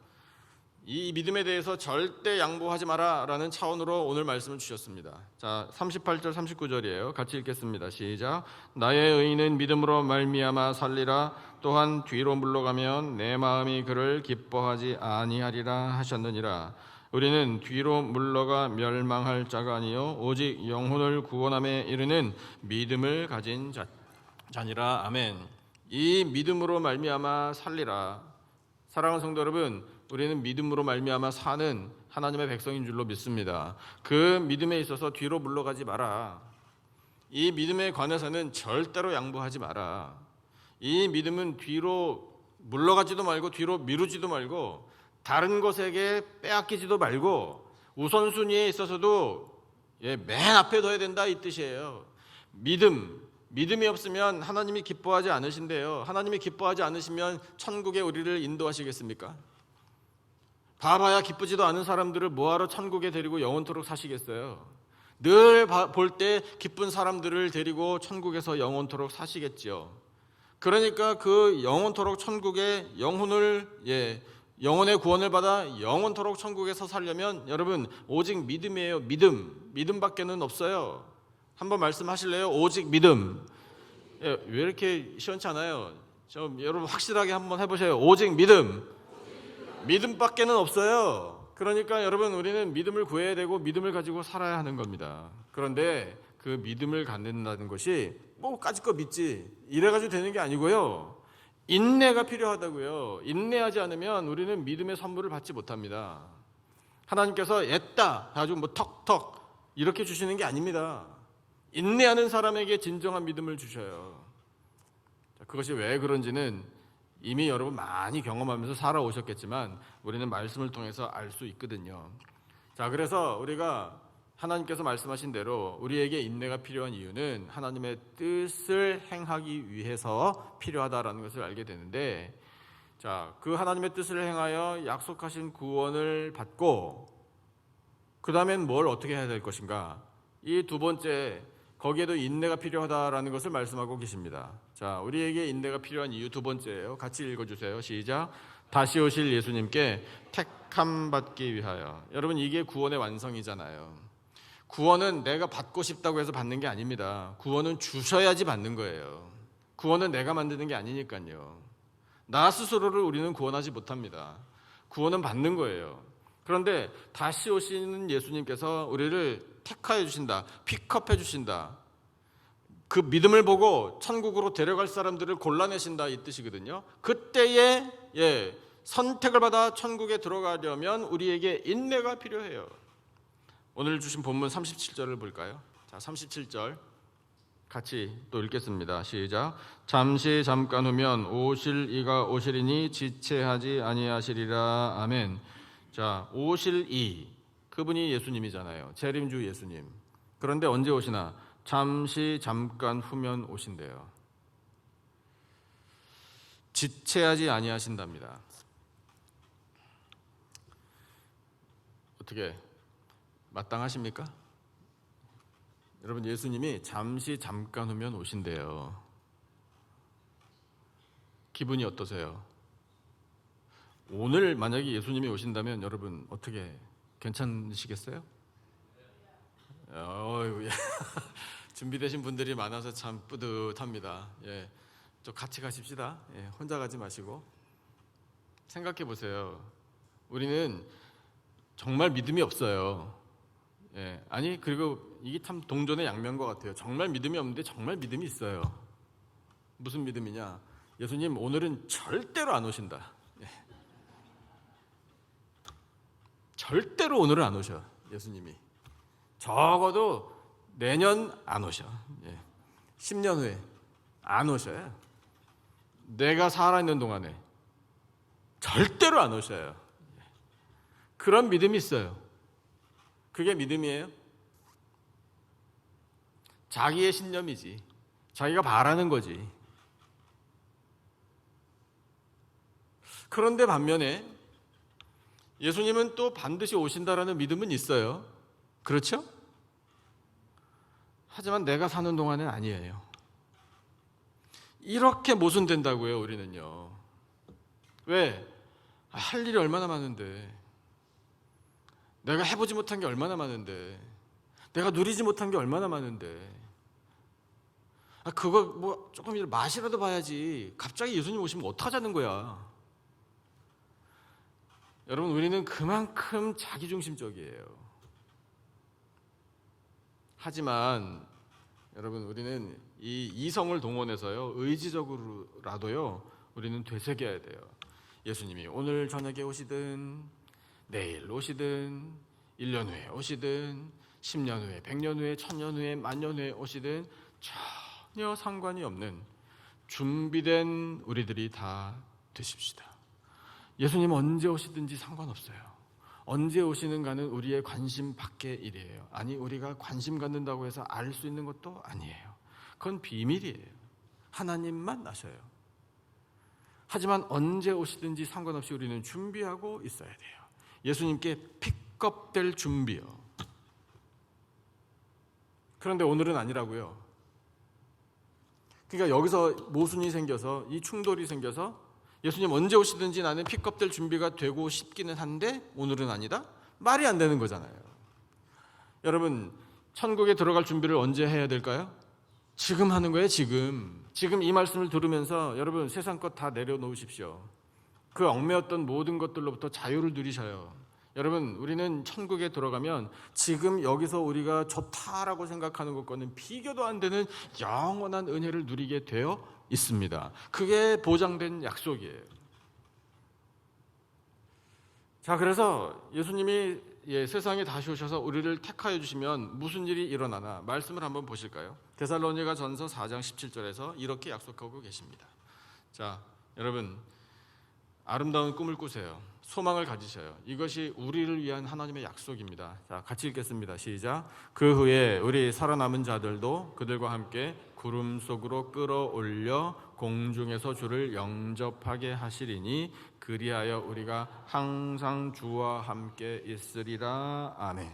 이 믿음에 대해서 절대 양보하지 마라라는 차원으로 오늘 말씀을 주셨습니다. 자, 38절, 39절이에요. 같이 읽겠습니다. 시작. 나의 의인은 믿음으로 말미암아 살리라. 또한 뒤로 물러가면 내 마음이 그를 기뻐하지 아니하리라 하셨느니라. 우리는 뒤로 물러가 멸망할 자가 아니요 오직 영혼을 구원함에 이르는 믿음을 가진 자니라. 아멘. 이 믿음으로 말미암아 살리라. 사랑하는 성도 여러분, 우리는 믿음으로 말미암아 사는 하나님의 백성인 줄로 믿습니다. 그 믿음에 있어서 뒤로 물러가지 마라. 이 믿음에 관해서는 절대로 양보하지 마라. 이 믿음은 뒤로 물러가지도 말고 뒤로 미루지도 말고 다른 것에게 빼앗기지도 말고 우선순위에 있어서도 맨 앞에 둬야 된다, 이 뜻이에요. 믿음이 없으면 하나님이 기뻐하지 않으신대요. 하나님이 기뻐하지 않으시면 천국에 우리를 인도하시겠습니까? 봐봐야 기쁘지도 않은 사람들을 뭐하러 천국에 데리고 영원토록 사시겠어요? 늘 볼 때 기쁜 사람들을 데리고 천국에서 영원토록 사시겠지요. 그러니까 그 영원토록 천국에 영혼의 구원을 받아 영원토록 천국에서 살려면 여러분, 오직 믿음이에요. 믿음밖에는 없어요. 한번 말씀하실래요? 오직 믿음. 왜 이렇게 시원치 않아요? 좀 여러분 확실하게 한번 해보세요. 오직 믿음. 믿음밖에는 없어요. 그러니까 여러분 우리는 믿음을 구해야 되고 믿음을 가지고 살아야 하는 겁니다. 그런데 그 믿음을 갖는다는 것이 뭐 까짓 거 믿지 이래가지고 되는 게 아니고요. 인내가 필요하다고요. 인내하지 않으면 우리는 믿음의 선물을 받지 못합니다. 하나님께서 애따 가지고 뭐 턱턱 이렇게 주시는 게 아닙니다. 인내하는 사람에게 진정한 믿음을 주셔요. 그것이 왜 그런지는 이미 여러분 많이 경험하면서 살아오셨겠지만 우리는 말씀을 통해서 알 수 있거든요. 자, 그래서 우리가 하나님께서 말씀하신 대로 우리에게 인내가 필요한 이유는 하나님의 뜻을 행하기 위해서 필요하다라는 것을 알게 되는데, 자, 그 하나님의 뜻을 행하여 약속하신 구원을 받고 그 다음엔 뭘 어떻게 해야 될 것인가? 이 두 번째, 거기에도 인내가 필요하다라는 것을 말씀하고 계십니다. 자, 우리에게 인내가 필요한 이유 두 번째예요. 같이 읽어주세요. 시작. 다시 오실 예수님께 택함 받기 위하여. 여러분, 이게 구원의 완성이잖아요. 구원은 내가 받고 싶다고 해서 받는 게 아닙니다. 구원은 주셔야지 받는 거예요. 구원은 내가 만드는 게 아니니까요. 나 스스로를 우리는 구원하지 못합니다. 구원은 받는 거예요. 그런데 다시 오시는 예수님께서 우리를 택하여 주신다, 픽업해 주신다. 그 믿음을 보고 천국으로 데려갈 사람들을 골라내신다 이 뜻이거든요. 그때에 선택을 받아 천국에 들어가려면 우리에게 인내가 필요해요. 오늘 주신 본문 37절을 볼까요? 자, 37절 같이 또 읽겠습니다. 시작. 잠시 잠깐 후면 오실 이가 오시리니 지체하지 아니하시리라. 아멘. 자, 오실 이, 그분이 예수님이잖아요. 재림주 예수님. 그런데 언제 오시나? 잠시 잠깐 후면 오신대요. 지체하지 아니하신답니다. 어떻게 마땅하십니까? 여러분, 예수님이 잠시 잠깐 후면 오신대요. 기분이 어떠세요? 오늘 만약에 예수님이 오신다면 여러분 어떻게 괜찮으시겠어요? 준비되신 분들이 많아서 참 뿌듯합니다. 좀 같이 가십시다. 혼자 가지 마시고 생각해 보세요. 우리는 정말 믿음이 없어요. 아니, 그리고 이게 참 동전의 양면인 것 같아요. 정말 믿음이 없는데 정말 믿음이 있어요. 무슨 믿음이냐? 예수님 오늘은 절대로 안 오신다. 절대로 오늘은 안 오셔. 예수님이 적어도 내년 안 오셔. 10년 후에 안 오셔요. 내가 살아있는 동안에 절대로 안 오셔요. 그런 믿음이 있어요. 그게 믿음이에요? 자기의 신념이지. 자기가 바라는 거지. 그런데 반면에 예수님은 또 반드시 오신다라는 믿음은 있어요. 그렇죠? 하지만 내가 사는 동안은 아니에요. 이렇게 모순된다고요, 우리는요. 왜? 할 일이 얼마나 많은데, 내가 해보지 못한 게 얼마나 많은데, 내가 누리지 못한 게 얼마나 많은데, 그거 뭐 조금 맛이라도 봐야지. 갑자기 예수님 오시면 어떡하자는 거야. 여러분, 우리는 그만큼 자기중심적이에요. 하지만 여러분, 우리는 이 이성을 동원해서요, 의지적으로라도요, 우리는 되새겨야 돼요. 예수님이 오늘 저녁에 오시든 내일 오시든 1년 후에 오시든 10년 후에 100년 후에 1000년 후에 10,000년 후에 오시든 전혀 상관이 없는 준비된 우리들이 다 되십시다. 예수님 언제 오시든지 상관없어요. 언제 오시는가는 우리의 관심 밖의 일이에요. 아니, 우리가 관심 갖는다고 해서 알 수 있는 것도 아니에요. 그건 비밀이에요. 하나님만 아셔요. 하지만 언제 오시든지 상관없이 우리는 준비하고 있어야 돼요. 예수님께 픽업될 준비요. 그런데 오늘은 아니라고요. 그러니까 여기서 모순이 생겨서, 이 충돌이 생겨서 예수님 언제 오시든지 나는 픽업될 준비가 되고 싶기는 한데 오늘은 아니다? 말이 안 되는 거잖아요. 여러분, 천국에 들어갈 준비를 언제 해야 될까요? 지금 하는 거예요. 지금 지금 이 말씀을 들으면서 여러분 세상 것 다 내려놓으십시오. 그 얽매였던 모든 것들로부터 자유를 누리셔요. 여러분 우리는 천국에 들어가면 지금 여기서 우리가 좋다라고 생각하는 것과는 비교도 안 되는 영원한 은혜를 누리게 되어 있습니다. 그게 보장된 약속이에요. 자, 그래서 예수님이 세상에 다시 오셔서 우리를 택하여 주시면 무슨 일이 일어나나 말씀을 한번 보실까요? 데살로니가 전서 4장 17절에서 이렇게 약속하고 계십니다. 자, 여러분 아름다운 꿈을 꾸세요. 소망을 가지셔요. 이것이 우리를 위한 하나님의 약속입니다. 자, 같이 읽겠습니다. 시작. 그 후에 우리 살아남은 자들도 그들과 함께 구름 속으로 끌어올려 공중에서 주를 영접하게 하시리니 그리하여 우리가 항상 주와 함께 있으리라. 아멘.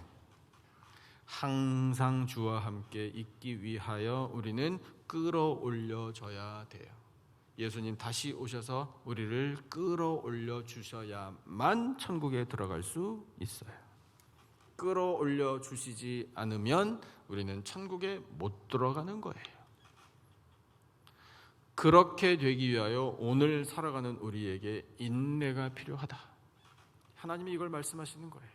항상 주와 함께 있기 위하여 우리는 끌어올려져야 돼요. 예수님 다시 오셔서 우리를 끌어올려 주셔야만 천국에 들어갈 수 있어요. 끌어올려 주시지 않으면 우리는 천국에 못 들어가는 거예요. 그렇게 되기 위하여 오늘 살아가는 우리에게 인내가 필요하다. 하나님이 이걸 말씀하시는 거예요.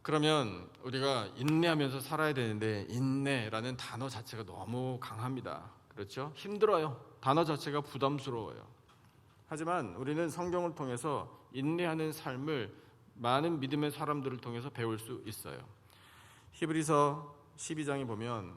그러면 우리가 인내하면서 살아야 되는데 인내라는 단어 자체가 너무 강합니다. 그렇죠? 힘들어요. 단어 자체가 부담스러워요. 하지만 우리는 성경을 통해서 인내하는 삶을 많은 믿음의 사람들을 통해서 배울 수 있어요. 히브리서 12장에 보면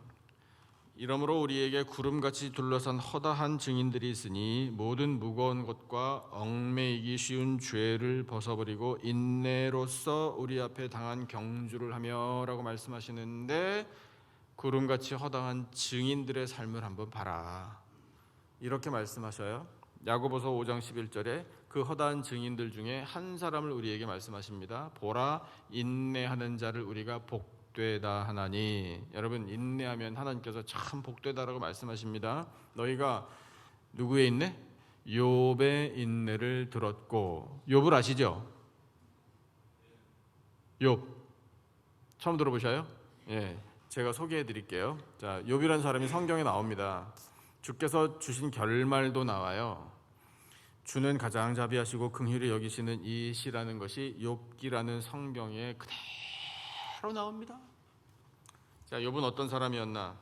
이러므로 우리에게 구름같이 둘러싼 허다한 증인들이 있으니 모든 무거운 것과 얽매이기 쉬운 죄를 벗어버리고 인내로써 우리 앞에 당한 경주를 하며 라고 말씀하시는데 구름같이 허다한 증인들의 삶을 한번 봐라 이렇게 말씀하셔요. 야고보서 5장 11절에 그 허다한 증인들 중에 한 사람을 우리에게 말씀하십니다. 보라 인내하는 자를 우리가 복되다 하나니. 여러분 인내하면 하나님께서 참 복되다라고 말씀하십니다. 너희가 누구의 인내? 욥의 인내를 들었고. 욥을 아시죠? 욥 처음 들어보셔요? 예. 제가 소개해 드릴게요. 자, 욥이라는 사람이 성경에 나옵니다. 주께서 주신 결말도 나와요. 주는 가장 자비하시고 긍휼히 여기시는 이 시라는 것이 욥기라는 성경에 그대로 나옵니다. 자, 욥은 어떤 사람이었나?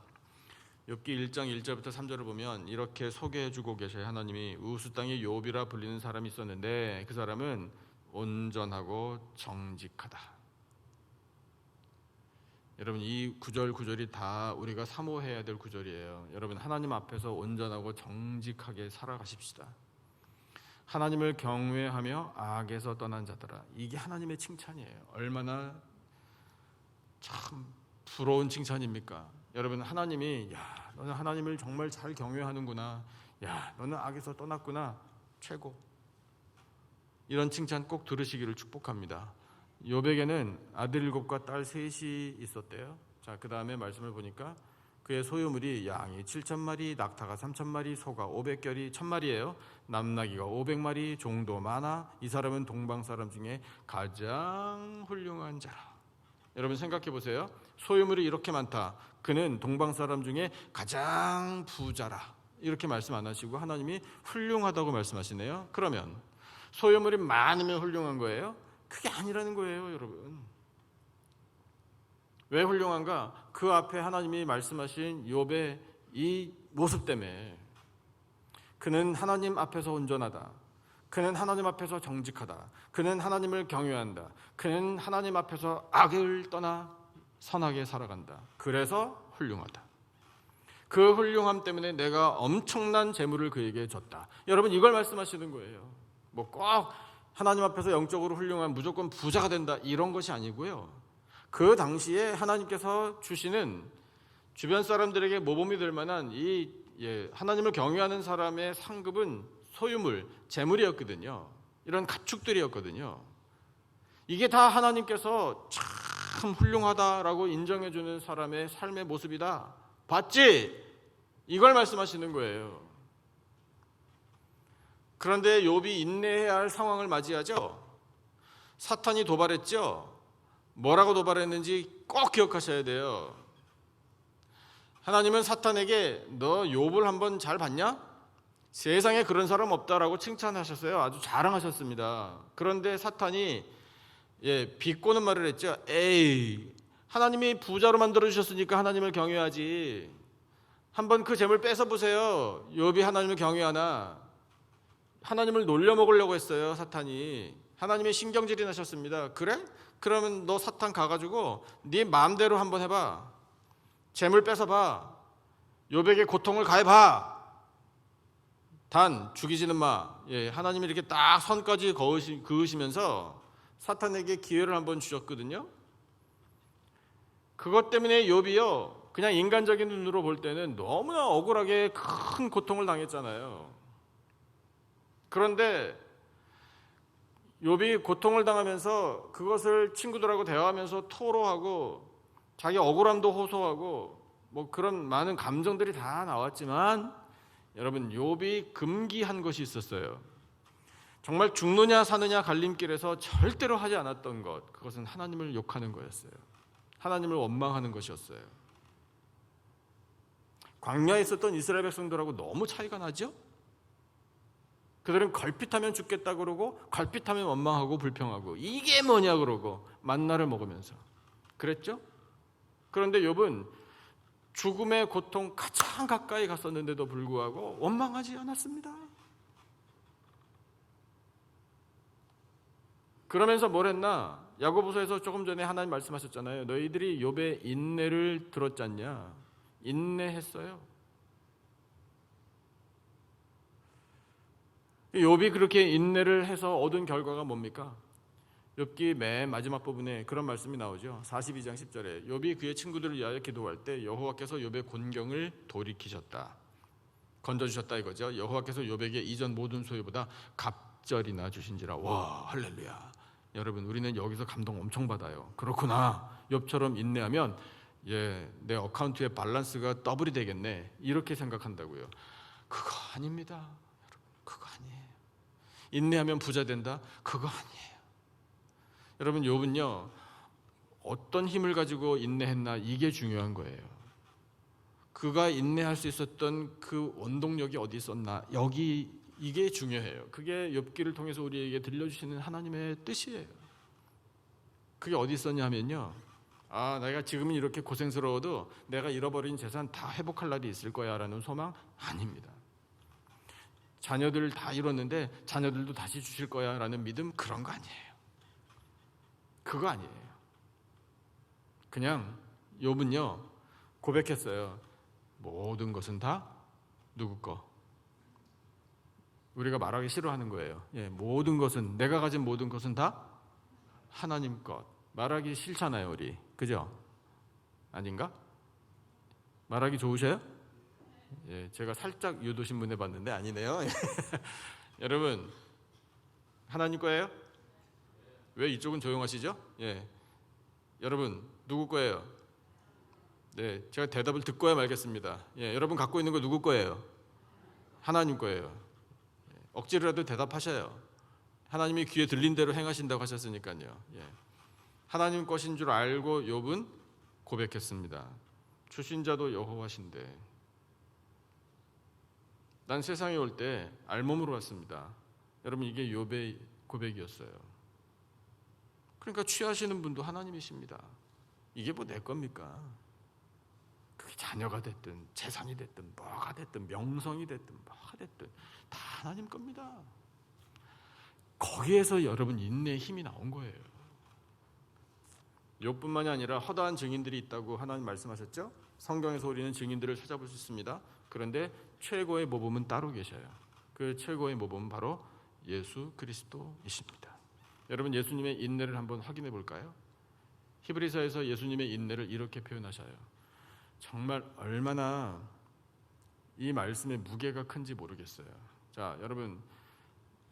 욥기 1장 1절부터 3절을 보면 이렇게 소개해 주고 계셔요. 하나님이 우스 땅에 욥이라 불리는 사람이 있었는데 그 사람은 온전하고 정직하다. 여러분 이 구절이 다 우리가 사모해야 될 구절이에요. 여러분 하나님 앞에서 온전하고 정직하게 살아가십시다. 하나님을 경외하며 악에서 떠난 자들아. 이게 하나님의 칭찬이에요. 얼마나 참 부러운 칭찬입니까? 여러분 하나님이 야 너는 하나님을 정말 잘 경외하는구나. 야 너는 악에서 떠났구나. 최고. 이런 칭찬 꼭 들으시기를 축복합니다. 욥에게는 아들 7과 딸 3이 있었대요. 자, 그 다음에 말씀을 보니까 그의 소유물이 양이 7,000마리, 낙타가 3,000마리, 소가 500결이 1,000마리예요. 남나기가 500마리, 종도 많아. 이 사람은 동방 사람 중에 가장 훌륭한 자라. 여러분 생각해 보세요. 소유물이 이렇게 많다. 그는 동방 사람 중에 가장 부자라. 이렇게 말씀 안 하시고 하나님이 훌륭하다고 말씀하시네요. 그러면 소유물이 많으면 훌륭한 거예요? 그게 아니라는 거예요, 여러분. 왜 훌륭한가? 그 앞에 하나님이 말씀하신 욥의 이 모습 때문에. 그는 하나님 앞에서 온전하다. 그는 하나님 앞에서 정직하다. 그는 하나님을 경외한다. 그는 하나님 앞에서 악을 떠나 선하게 살아간다. 그래서 훌륭하다. 그 훌륭함 때문에 내가 엄청난 재물을 그에게 줬다. 여러분 이걸 말씀하시는 거예요. 뭐 꼭 하나님 앞에서 영적으로 훌륭한 무조건 부자가 된다 이런 것이 아니고요. 그 당시에 하나님께서 주시는 주변 사람들에게 모범이 될 만한 이 하나님을 경외하는 사람의 상급은 소유물, 재물이었거든요. 이런 가축들이었거든요. 이게 다 하나님께서 참 훌륭하다라고 인정해주는 사람의 삶의 모습이다. 봤지? 이걸 말씀하시는 거예요. 그런데 욥이 인내해야 할 상황을 맞이하죠. 사탄이 도발했죠. 뭐라고 도발했는지 꼭 기억하셔야 돼요. 하나님은 사탄에게 너 욥을 한번 잘 봤냐? 세상에 그런 사람 없다라고 칭찬하셨어요. 아주 자랑하셨습니다. 그런데 사탄이 비꼬는 말을 했죠. 에이, 하나님이 부자로 만들어 주셨으니까 하나님을 경외하지. 한번 그 재물 뺏어 보세요. 욥이 하나님을 경외하나? 하나님을 놀려 먹으려고 했어요. 사탄이. 하나님의 신경질이 나셨습니다. 그래? 그러면 너 사탄 가가지고 네 마음대로 한번 해봐. 재물 뺏어봐. 욥에게 고통을 가해봐. 단 죽이지는 마. 하나님이 이렇게 딱 선까지 그으시면서 사탄에게 기회를 한번 주셨거든요. 그것 때문에 욥이요, 그냥 인간적인 눈으로 볼 때는 너무나 억울하게 큰 고통을 당했잖아요. 그런데 욥이 고통을 당하면서 그것을 친구들하고 대화하면서 토로하고 자기 억울함도 호소하고 뭐 그런 많은 감정들이 다 나왔지만, 여러분, 욥이 금기한 것이 있었어요. 정말 죽느냐 사느냐 갈림길에서 절대로 하지 않았던 것, 그것은 하나님을 욕하는 거였어요. 하나님을 원망하는 것이었어요. 광야에 있었던 이스라엘 백성들하고 너무 차이가 나죠? 그들은 걸핏하면 죽겠다 그러고 걸핏하면 원망하고 불평하고 이게 뭐냐 그러고 만나를 먹으면서 그랬죠? 그런데 욥은 죽음의 고통 가장 가까이 갔었는데도 불구하고 원망하지 않았습니다. 그러면서 뭘 했나? 야고보서에서 조금 전에 하나님 말씀하셨잖아요. 너희들이 욥의 인내를 들었지 않냐? 인내했어요. 욥이 그렇게 인내를 해서 얻은 결과가 뭡니까? 욥기 맨 마지막 부분에 그런 말씀이 나오죠. 42장 10절에 욥이 그의 친구들을 위하여 기도할 때 여호와께서 욥의 곤경을 돌이키셨다. 건져주셨다 이거죠. 여호와께서 욥에게 이전 모든 소유보다 갑절이나 주신지라. 와, 할렐루야. 여러분, 우리는 여기서 감동 엄청 받아요. 그렇구나. 욥처럼 인내하면 내 어카운트의 밸런스가 더블이 되겠네. 이렇게 생각한다고요. 그거 아닙니다. 여러분, 그거 아니에요. 인내하면 부자 된다? 그거 아니에요. 여러분, 욥은요, 어떤 힘을 가지고 인내했나, 이게 중요한 거예요. 그가 인내할 수 있었던 그 원동력이 어디 있었나, 이게 중요해요. 그게 욥기를 통해서 우리에게 들려주시는 하나님의 뜻이에요. 그게 어디 있었냐 하면요, 내가 지금은 이렇게 고생스러워도 내가 잃어버린 재산 다 회복할 날이 있을 거야 라는 소망 아닙니다. 자녀들 다 잃었는데 자녀들도 다시 주실 거야 라는 믿음, 그런 거 아니에요. 그거 아니에요. 그냥 욥은요, 고백했어요. 모든 것은 다 누구 거? 우리가 말하기 싫어하는 거예요. 모든 것은, 내가 가진 모든 것은 다 하나님 것. 말하기 싫잖아요, 우리. 그죠? 아닌가? 말하기 좋으셔요? 제가 살짝 유도신문 해봤는데 아니네요. 여러분, 하나님 거예요? 왜 이쪽은 조용하시죠? 여러분, 누구 거예요? 제가 대답을 듣고야 말겠습니다. 여러분 갖고 있는 거 누구 거예요? 하나님 거예요. 억지로라도 대답하셔요. 하나님이 귀에 들린 대로 행하신다고 하셨으니까요. 하나님 것인 줄 알고 욥은 고백했습니다. 주신자도 여호와신데. 난 세상에 올 때 알몸으로 왔습니다. 여러분, 이게 욥의 고백이었어요. 그러니까 취하시는 분도 하나님이십니다. 이게 뭐 내 겁니까? 그게 자녀가 됐든 재산이 됐든 뭐가 됐든 명성이 됐든 뭐가 됐든 다 하나님 겁니다. 거기에서 여러분 인내의 힘이 나온 거예요. 욥뿐만이 아니라 허다한 증인들이 있다고 하나님 말씀하셨죠? 성경에서 우리는 증인들을 찾아볼 수 있습니다. 그런데 최고의 모범은 따로 계셔요. 그 최고의 모범은 바로 예수 그리스도이십니다. 여러분, 예수님의 인내를 한번 확인해 볼까요? 히브리서에서 예수님의 인내를 이렇게 표현하셔요. 정말 얼마나 이 말씀의 무게가 큰지 모르겠어요. 자, 여러분,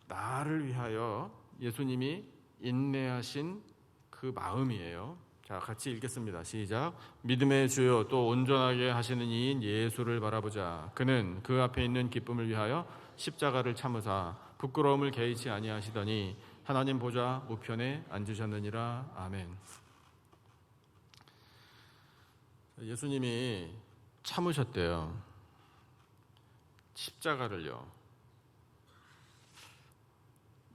나를 위하여 예수님이 인내하신 그 마음이에요. 자, 같이 읽겠습니다. 시작. 믿음의 주요 또 온전하게 하시는 이인 예수를 바라보자. 그는 그 앞에 있는 기쁨을 위하여 십자가를 참으사 부끄러움을 개의치 아니하시더니 하나님 보좌 우편에 앉으셨느니라. 아멘. 예수님이 참으셨대요. 십자가를요.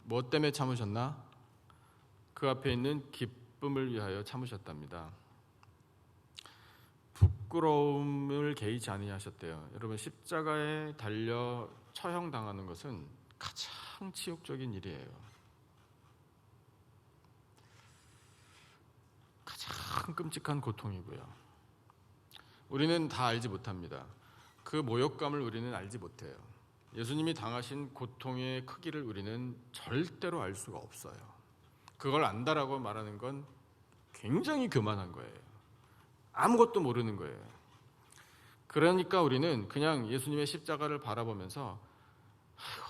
뭐 때문에 참으셨나? 그 앞에 있는 기쁨을 위하여 참으셨답니다. 부끄러움을 개의치 아니하셨대요. 여러분, 십자가에 달려 처형당하는 것은 가장 치욕적인 일이에요. 가장 끔찍한 고통이고요. 우리는 다 알지 못합니다. 그 모욕감을 우리는 알지 못해요. 예수님이 당하신 고통의 크기를 우리는 절대로 알 수가 없어요. 그걸 안다라고 말하는 건 굉장히 교만한 거예요. 아무것도 모르는 거예요. 그러니까 우리는 그냥 예수님의 십자가를 바라보면서 아이고,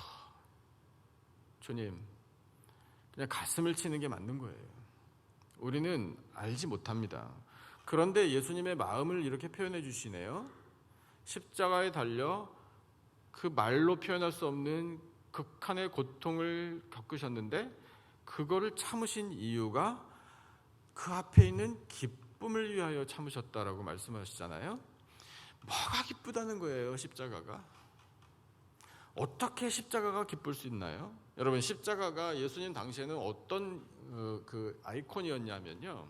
주님, 그냥 가슴을 치는 게 맞는 거예요. 우리는 알지 못합니다. 그런데 예수님의 마음을 이렇게 표현해 주시네요. 십자가에 달려 그 말로 표현할 수 없는 극한의 고통을 겪으셨는데 그거를 참으신 이유가 그 앞에 있는 기쁨을 위하여 참으셨다라고 말씀하시잖아요. 뭐가 기쁘다는 거예요, 십자가가? 어떻게 십자가가 기쁠 수 있나요? 여러분, 십자가가 예수님 당시에는 어떤 그 아이콘이었냐면요,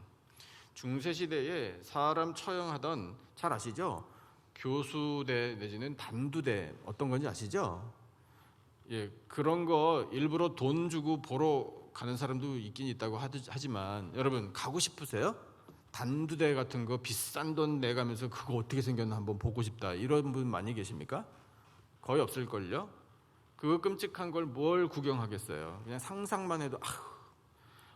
중세시대에 사람 처형하던, 잘 아시죠? 교수대 내지는 단두대, 어떤 건지 아시죠? 예, 그런 거 일부러 돈 주고 보러 가는 사람도 있긴 있다고 하지만 여러분, 가고 싶으세요? 단두대 같은 거 비싼 돈 내가면서 그거 어떻게 생겼나 한번 보고 싶다, 이런 분 많이 계십니까? 거의 없을걸요? 그 끔찍한 걸 뭘 구경하겠어요. 그냥 상상만 해도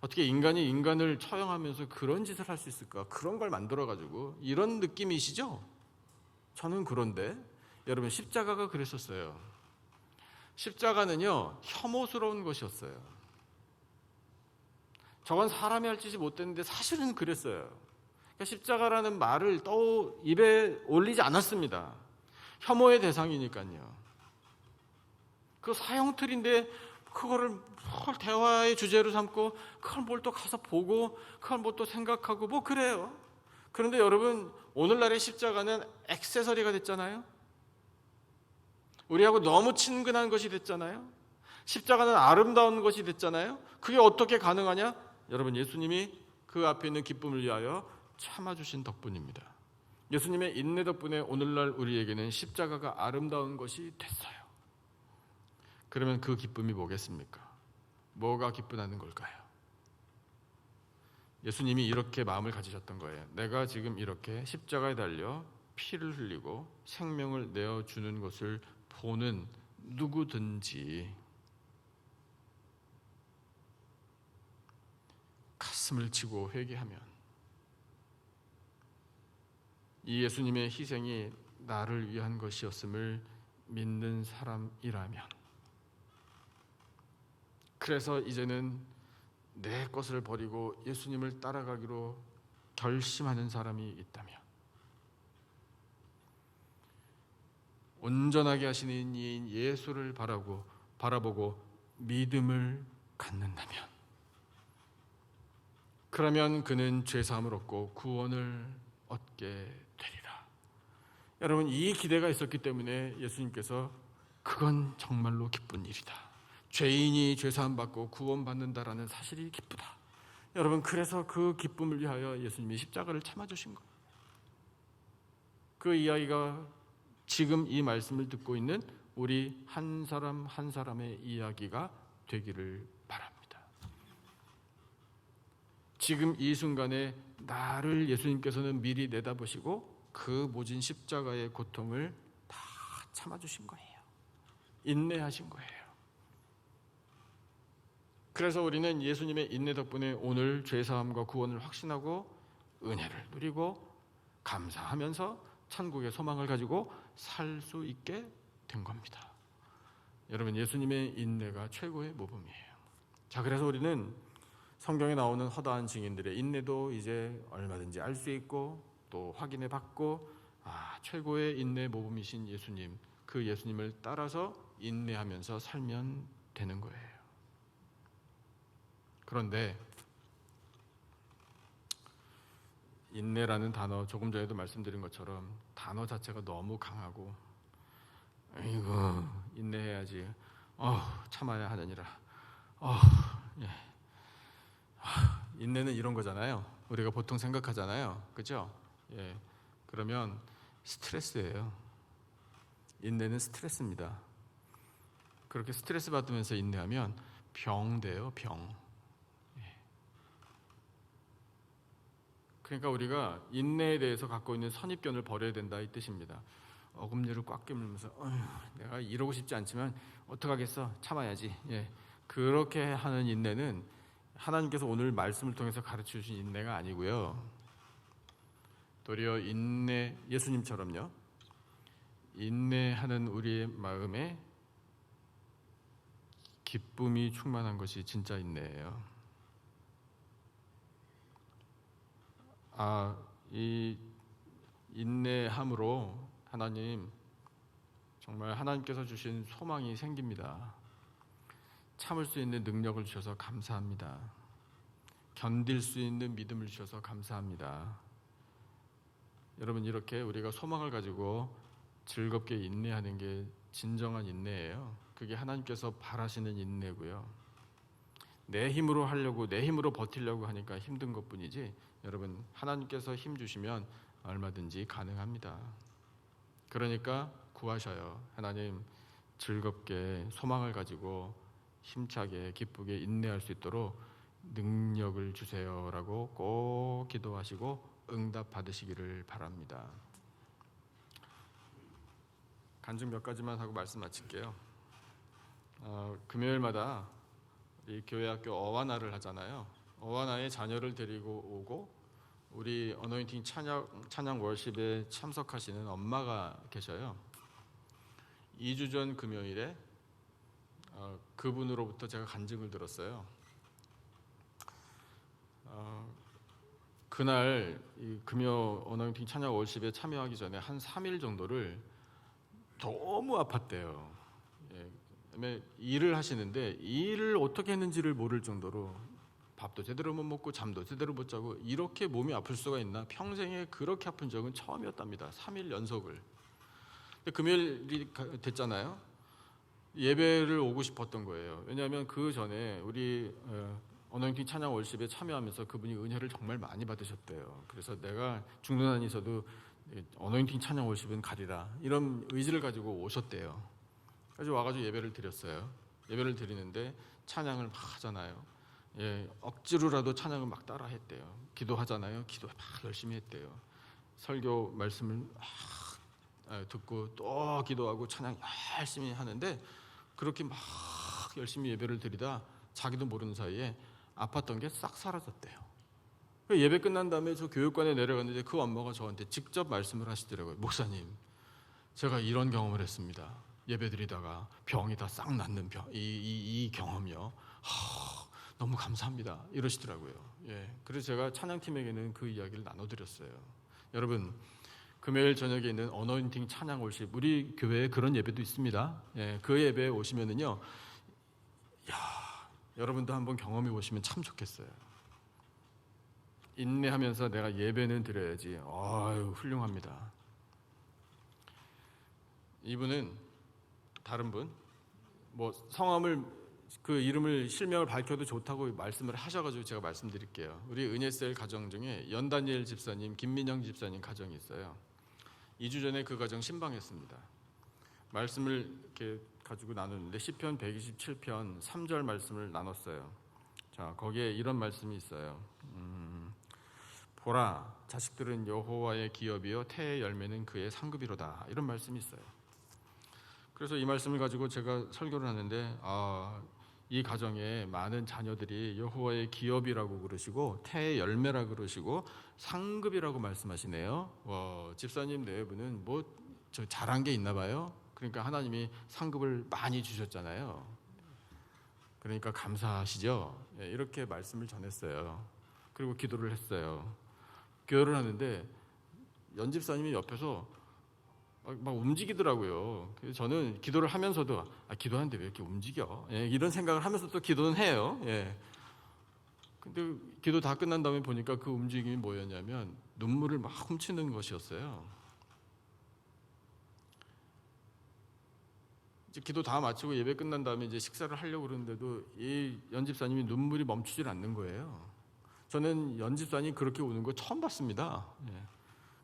어떻게 인간이 인간을 처형하면서 그런 짓을 할 수 있을까? 그런 걸 만들어가지고, 이런 느낌이시죠? 저는 그런데 여러분, 십자가가 그랬었어요. 십자가는요, 혐오스러운 것이었어요. 저건 사람이 할 짓이 못 됐는데 사실은 그랬어요. 그러니까 십자가라는 말을 입에 올리지 않았습니다. 혐오의 대상이니까요. 그 사형틀인데 그거를 대화의 주제로 삼고 그걸 뭘 또 가서 보고 그걸 뭐 또 생각하고 뭐 그래요. 그런데 여러분, 오늘날의 십자가는 액세서리가 됐잖아요. 우리하고 너무 친근한 것이 됐잖아요. 십자가는 아름다운 것이 됐잖아요. 그게 어떻게 가능하냐? 여러분, 예수님이 그 앞에 있는 기쁨을 위하여 참아주신 덕분입니다. 예수님의 인내 덕분에 오늘날 우리에게는 십자가가 아름다운 것이 됐어요. 그러면 그 기쁨이 뭐겠습니까? 뭐가 기쁘다는 걸까요? 예수님이 이렇게 마음을 가지셨던 거예요. 내가 지금 이렇게 십자가에 달려 피를 흘리고 생명을 내어주는 것을 보는 누구든지 가슴을 치고 회개하면, 이 예수님의 희생이 나를 위한 것이었음을 믿는 사람이라면, 그래서 이제는 내 것을 버리고 예수님을 따라가기로 결심하는 사람이 있다면, 온전하게 하시는 이인 예수를 바라보고 믿음을 갖는다면, 그러면 그는 죄사함을 얻고 구원을 얻게 되리라. 여러분, 이 기대가 있었기 때문에 예수님께서 그건 정말로 기쁜 일이다, 죄인이 죄사함 받고 구원받는다라는 사실이 기쁘다. 여러분, 그래서 그 기쁨을 위하여 예수님이 십자가를 참아주신 거예요. 그 이야기가 지금 이 말씀을 듣고 있는 우리 한 사람 한 사람의 이야기가 되기를 바랍니다. 지금 이 순간에 나를 예수님께서는 미리 내다보시고 그 모진 십자가의 고통을 다 참아주신 거예요. 인내하신 거예요. 그래서 우리는 예수님의 인내 덕분에 오늘 죄사함과 구원을 확신하고 은혜를 누리고 감사하면서 천국의 소망을 가지고 살 수 있게 된 겁니다. 여러분, 예수님의 인내가 최고의 모범이에요. 자, 그래서 우리는 성경에 나오는 허다한 증인들의 인내도 이제 얼마든지 알 수 있고 또 확인해 받고, 최고의 인내 모범이신 예수님, 그 예수님을 따라서 인내하면서 살면 되는 거예요. 그런데 인내라는 단어, 조금 전에도 말씀드린 것처럼 단어 자체가 너무 강하고, 아이고 인내해야지, 참아야 하느니라, 예. 인내는 이런 거잖아요. 우리가 보통 생각하잖아요, 그죠? 예. 그러면 스트레스예요. 인내는 스트레스입니다. 그렇게 스트레스 받으면서 인내하면 병 돼요, 병. 그러니까 우리가 인내에 대해서 갖고 있는 선입견을 버려야 된다, 이 뜻입니다. 어금니를 꽉 깨물면서 내가 이러고 싶지 않지만 어떡하겠어, 참아야지. 예. 그렇게 하는 인내는 하나님께서 오늘 말씀을 통해서 가르쳐 주신 인내가 아니고요. 도리어 인내, 예수님처럼요, 인내하는 우리의 마음에 기쁨이 충만한 것이 진짜 인내예요. 이 인내함으로 하나님, 정말 하나님께서 주신 소망이 생깁니다. 참을 수 있는 능력을 주셔서 감사합니다. 견딜 수 있는 믿음을 주셔서 감사합니다. 여러분, 이렇게 우리가 소망을 가지고 즐겁게 인내하는 게 진정한 인내예요. 그게 하나님께서 바라시는 인내고요. 내 힘으로 하려고, 내 힘으로 버티려고 하니까 힘든 것뿐이지, 여러분, 하나님께서 힘 주시면 얼마든지 가능합니다. 그러니까 구하셔요. 하나님, 즐겁게 소망을 가지고 힘차게 기쁘게 인내할 수 있도록 능력을 주세요라고 꼭 기도하시고 응답 받으시기를 바랍니다. 간증 몇 가지만 하고 말씀 마칠게요. 금요일마다 이 교회 학교 어와나를 하잖아요. 어와나에 자녀를 데리고 오고 우리 어노인팅 찬양 월십에 참석하시는 엄마가 계셔요. 2주 전 금요일에 그분으로부터 제가 간증을 들었어요. 그날 이 금요 어노인팅 찬양 월십에 참여하기 전에 한 3일 정도를 너무 아팠대요. 예, 일을 하시는데 일을 어떻게 했는지를 모를 정도로 밥도 제대로 못 먹고 잠도 제대로 못 자고 이렇게 몸이 아플 수가 있나, 평생에 그렇게 아픈 적은 처음이었답니다. 3일 연속을. 근데 금요일이 됐잖아요. 예배를 오고 싶었던 거예요. 왜냐하면 그 전에 우리 어노인팅 찬양 월십에 참여하면서 그분이 은혜를 정말 많이 받으셨대요. 그래서 내가 죽는 한이 있어도 어노인팅 찬양 월십은 가리라, 이런 의지를 가지고 오셨대요. 그래서 와가지고 예배를 드렸어요. 예배를 드리는데 찬양을 막 하잖아요. 예, 억지로라도 찬양을 막 따라 했대요. 기도하잖아요. 기도 막 열심히 했대요. 설교 말씀을 막 듣고 또 기도하고 찬양 열심히 하는데, 그렇게 막 열심히 예배를 드리다 자기도 모르는 사이에 아팠던 게 싹 사라졌대요. 예배 끝난 다음에 저 교육관에 내려갔는데 그 엄마가 저한테 직접 말씀을 하시더라고요. 목사님, 제가 이런 경험을 했습니다. 예배 드리다가 병이 다 싹 낫는 이 경험이요. 너무 감사합니다, 이러시더라고요. 예, 그래서 제가 찬양팀에게는 그 이야기를 나눠드렸어요. 여러분, 금요일 저녁에 있는 어노인팅 찬양 월십, 우리 교회에 그런 예배도 있습니다. 예, 그 예배에 오시면은요, 여러분도 한번 경험해 보시면 참 좋겠어요. 인내하면서 내가 예배는 드려야지. 훌륭합니다. 이분은 다른 분, 성함을 그 이름을 실명을 밝혀도 좋다고 말씀을 하셔가지고 제가 말씀드릴게요. 우리 은혜셀 가정 중에 연다니엘 집사님, 김민영 집사님 가정이 있어요. 2주 전에 그 가정 신방했습니다. 말씀을 이렇게 가지고 나누는데 시편 127편 3절 말씀을 나눴어요. 자, 거기에 이런 말씀이 있어요. 보라, 자식들은 여호와의 기업이요 태의 열매는 그의 상급이로다, 이런 말씀이 있어요. 그래서 이 말씀을 가지고 제가 설교를 하는데, 이 가정에 많은 자녀들이 여호와의 기업이라고 그러시고 태의 열매라고 그러시고 상급이라고 말씀하시네요. 집사님 네 분은 저 잘한 게 있나 봐요. 그러니까 하나님이 상급을 많이 주셨잖아요. 그러니까 감사하시죠. 예, 이렇게 말씀을 전했어요. 그리고 기도를 했어요. 기도를 하는데 연 집사님이 옆에서 막 움직이더라고요. 그래서 저는 기도를 하면서도 기도하는데 왜 이렇게 움직여? 예, 이런 생각을 하면서 또 기도는 해요. 예. 근데 기도 다 끝난 다음에 보니까 그 움직임이 뭐였냐면 눈물을 막 훔치는 것이었어요. 이제 기도 다 마치고 예배 끝난 다음에 이제 식사를 하려고 그러는데도 이 연집사님이 눈물이 멈추질 않는 거예요. 저는 연집사님 그렇게 우는 거 처음 봤습니다. 예.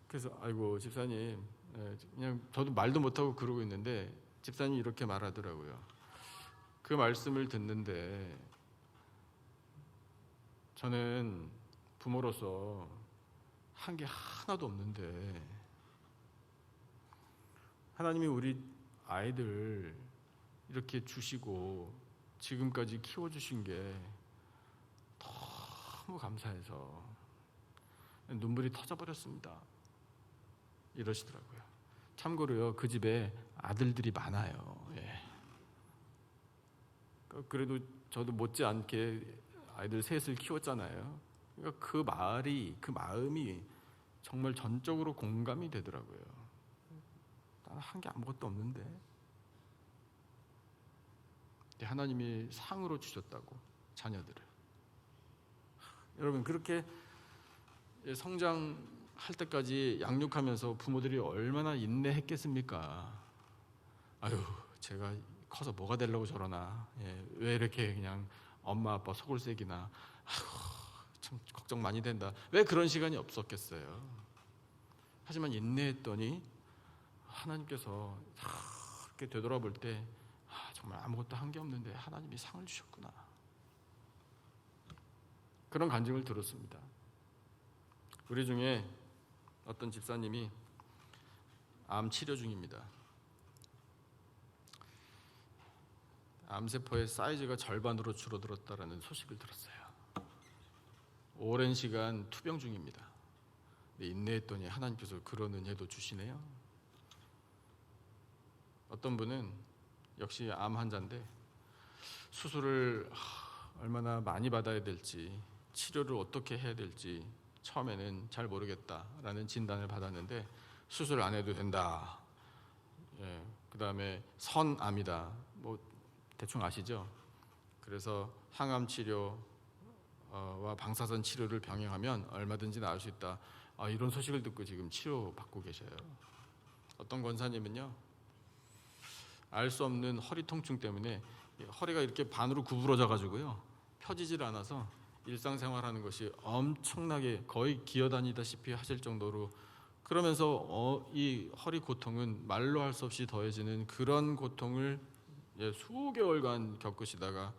그래서 아이고 집사님, 예, 그냥 저도 말도 못하고 그러고 있는데 집사님이 이렇게 말하더라고요. 그 말씀을 듣는데 저는 부모로서 한 게 하나도 없는데 하나님이 우리 아이들 이렇게 주시고 지금까지 키워주신 게 너무 감사해서 눈물이 터져버렸습니다. 이러시더라고요. 참고로요, 그 집에 아들들이 많아요. 예. 그래도 저도 못지않게 아이들 셋을 키웠잖아요. 그러니까 그 마음이 정말 전적으로 공감이 되더라고요. 나는 한 게 아무것도 없는데 하나님이 상으로 주셨다고 자녀들을. 여러분 그렇게 성장할 때까지 양육하면서 부모들이 얼마나 인내했겠습니까? 아유 제가 커서 뭐가 되려고 저러나, 예, 왜 이렇게 그냥 엄마 아빠 속을색이나, 아유 참 걱정 많이 된다. 왜 그런 시간이 없었겠어요? 하지만 인내했더니 하나님께서 이렇게 되돌아볼 때 정말 아무것도 한 게 없는데 하나님이 상을 주셨구나. 그런 간증을 들었습니다. 우리 중에 어떤 집사님이 암 치료 중입니다. 암세포의 사이즈가 절반으로 줄어들었다라는 소식을 들었어요. 오랜 시간 투병 중입니다. 인내했더니 하나님께서 그런 은혜도 주시네요. 어떤 분은 역시 암 환자인데 수술을 얼마나 많이 받아야 될지, 치료를 어떻게 해야 될지 처음에는 잘 모르겠다라는 진단을 받았는데 수술 안 해도 된다. 예, 그다음에 선암이다. 뭐 대충 아시죠? 그래서 항암 치료와 방사선 치료를 병행하면 얼마든지 나을 수 있다. 이런 소식을 듣고 지금 치료 받고 계셔요. 어떤 권사님은요, 알 수 없는 허리 통증 때문에 허리가 이렇게 반으로 구부러져 가지고요 펴지질 않아서 일상생활하는 것이 엄청나게 거의 기어다니다시피 하실 정도로, 그러면서 이 허리 고통은 말로 할 수 없이 더해지는 그런 고통을 수개월간 겪으시다가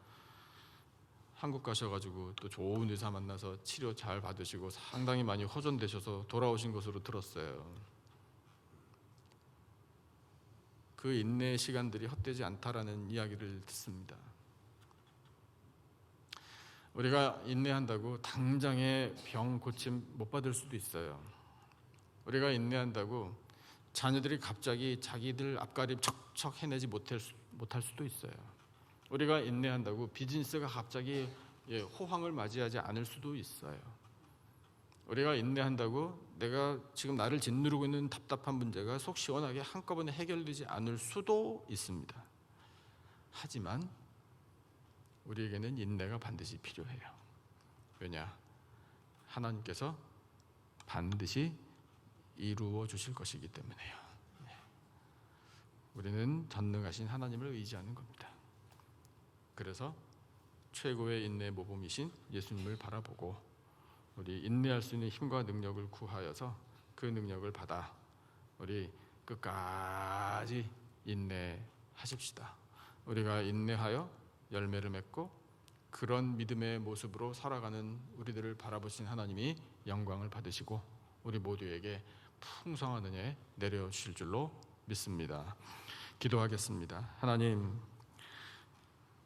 한국 가셔가지고 또 좋은 의사 만나서 치료 잘 받으시고 상당히 많이 호전되셔서 돌아오신 것으로 들었어요. 그 인내의 시간들이 헛되지 않다라는 이야기를 듣습니다. 우리가 인내한다고 당장에 병 고침 못 받을 수도 있어요. 우리가 인내한다고 자녀들이 갑자기 자기들 앞가림 척척 해내지 못할 수도 있어요. 우리가 인내한다고 비즈니스가 갑자기 호황을 맞이하지 않을 수도 있어요. 우리가 인내한다고 내가 지금 나를 짓누르고 있는 답답한 문제가 속 시원하게 한꺼번에 해결되지 않을 수도 있습니다. 하지만 우리에게는 인내가 반드시 필요해요. 왜냐? 하나님께서 반드시 이루어 주실 것이기 때문에요. 우리는 전능하신 하나님을 의지하는 겁니다. 그래서 최고의 인내의 모범이신 예수님을 바라보고 우리 인내할 수 있는 힘과 능력을 구하여서 그 능력을 받아 우리 끝까지 인내하십시다. 우리가 인내하여 열매를 맺고 그런 믿음의 모습으로 살아가는 우리들을 바라보신 하나님이 영광을 받으시고 우리 모두에게 풍성한 은혜 내려주실 줄로 믿습니다. 기도하겠습니다. 하나님,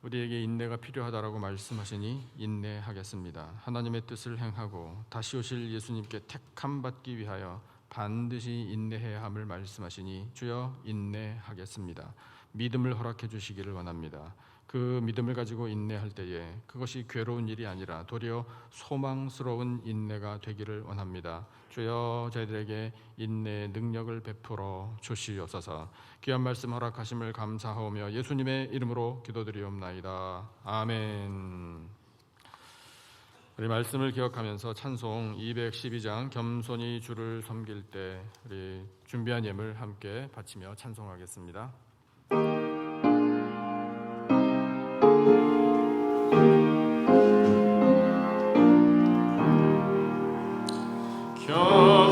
우리에게 인내가 필요하다라고 말씀하시니 인내하겠습니다. 하나님의 뜻을 행하고 다시 오실 예수님께 택함 받기 위하여 반드시 인내해야 함을 말씀하시니 주여 인내하겠습니다. 믿음을 허락해 주시기를 원합니다. 그 믿음을 가지고 인내할 때에 그것이 괴로운 일이 아니라 도리어 소망스러운 인내가 되기를 원합니다. 주여 저희들에게 인내의 능력을 베풀어 주시옵소서. 귀한 말씀 허락하심을 감사하오며 예수님의 이름으로 기도드리옵나이다. 아멘. 우리 말씀을 기억하면서 찬송 212장 겸손히 주를 섬길 때 우리 준비한 예물 함께 바치며 찬송하겠습니다.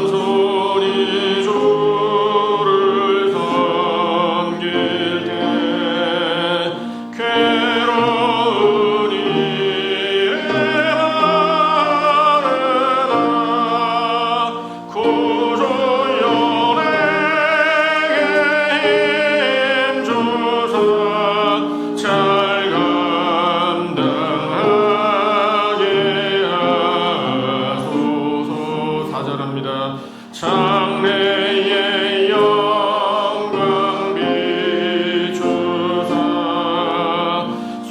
겸손히 주를 섬길 때 괴로운 이에 바르다 구주 연에게 힘 주사 잘 감당하게 하소서. 4절합니다. 장래의 영광 비추사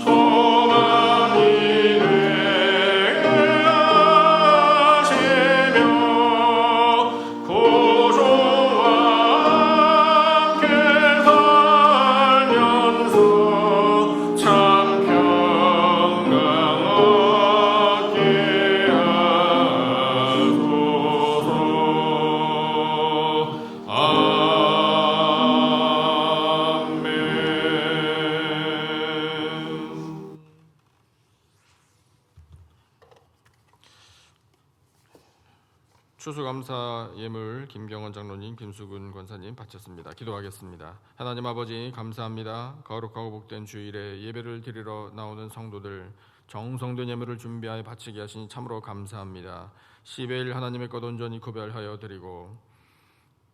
소망이 되게 하시며 구주와 함께 살면서 참 평강 얻게 하소서. 아멘. 추수감사 예물 김경원 장로님, 김수근 권사님 바쳤습니다. 기도하겠습니다. 하나님 아버지 감사합니다. 거룩하고 복된 주일에 예배를 드리러 나오는 성도들 정성된 예물을 준비하여 바치게 하시니 참으로 감사합니다. 10일 하나님의 것 온전히 구별하여 드리고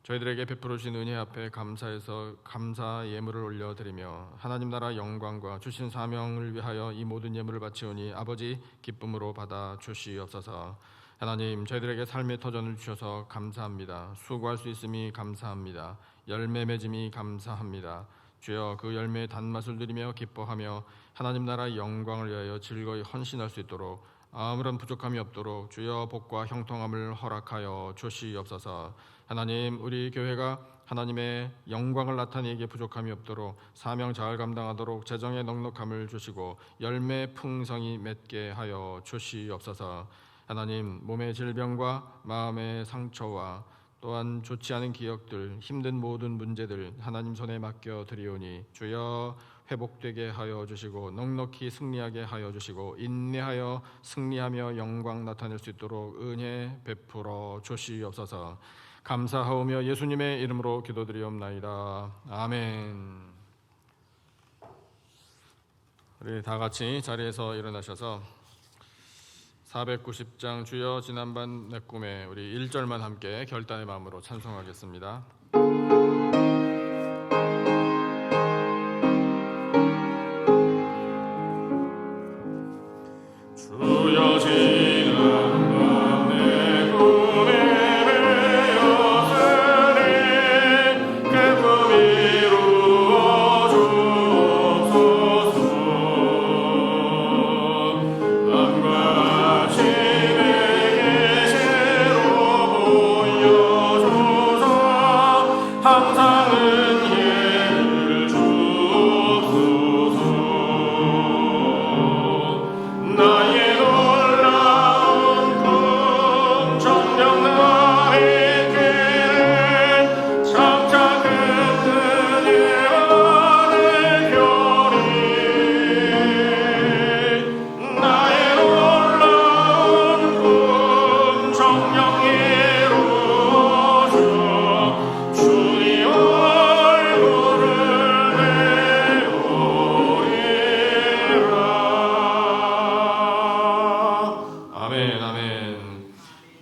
저희들에게 베풀으신 은혜 앞에 감사해서 감사 예물을 올려드리며 하나님 나라 영광과 주신 사명을 위하여 이 모든 예물을 바치오니 아버지 기쁨으로 받아 주시옵소서. 하나님 저희들에게 삶의 터전을 주셔서 감사합니다. 수고할 수 있음이 감사합니다. 열매 맺음이 감사합니다. 주여 그 열매의 단맛을 누리며 기뻐하며 하나님 나라 영광을 위하여 즐거이 헌신할 수 있도록 아무런 부족함이 없도록 주여 복과 형통함을 허락하여 주시옵소서. 하나님 우리 교회가 하나님의 영광을 나타내기에 부족함이 없도록 사명 잘 감당하도록 재정의 넉넉함을 주시고 열매 풍성이 맺게 하여 주시옵소서. 하나님 몸의 질병과 마음의 상처와 또한 좋지 않은 기억들, 힘든 모든 문제들 하나님 손에 맡겨 드리오니 주여 회복되게 하여 주시고 넉넉히 승리하게 하여 주시고 인내하여 승리하며 영광 나타낼 수 있도록 은혜 베풀어 주시옵소서. 감사하오며 예수님의 이름으로 기도드리옵나이다. 아멘. 우리 다 같이 자리에서 일어나셔서 490장 주여 지난밤 내 꿈에 우리 1절만 함께 결단의 마음으로 찬송하겠습니다. 주여 지난밤 내 꿈에 배었으니 그 꿈 이루어 주옵소서. 밤과 아침에 계시로 보여줘서 항상 은혜를 주옵소서. 나의 놀라운 꿈 정녕 나의 길은 장차 그늘의 별이 나의 놀라운 꿈 정녕 이루어져 주의 얼굴을 배우리라. 아멘 아멘.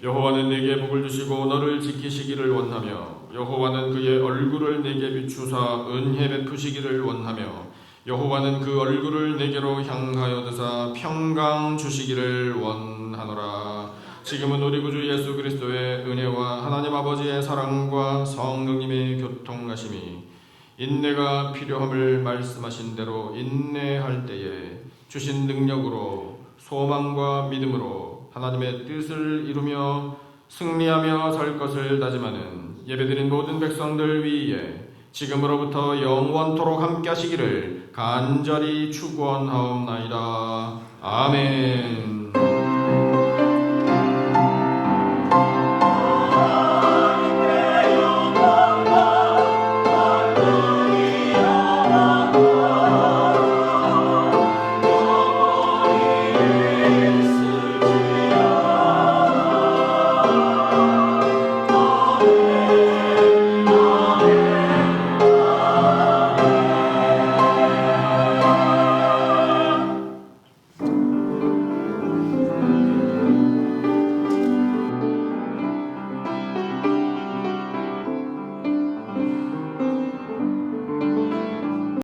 여호와는 내게 복을 주시고 너를 지키시기를 원하며 여호와는 그의 얼굴을 내게 비추사 은혜 베푸시기를 원하며 여호와는 그 얼굴을 내게로 향하여 드사 평강 주시기를 원하노라. 지금은 우리 구주 예수 그리스도의 은혜와 하나님 아버지의 사랑과 성령님의 교통하심이 인내가 필요함을 말씀하신 대로 인내할 때에 주신 능력으로 소망과 믿음으로 하나님의 뜻을 이루며 승리하며 살 것을 다짐하는 예배드린 모든 백성들 위에 지금으로부터 영원토록 함께 하시기를 간절히 축원하옵나이다. 아멘.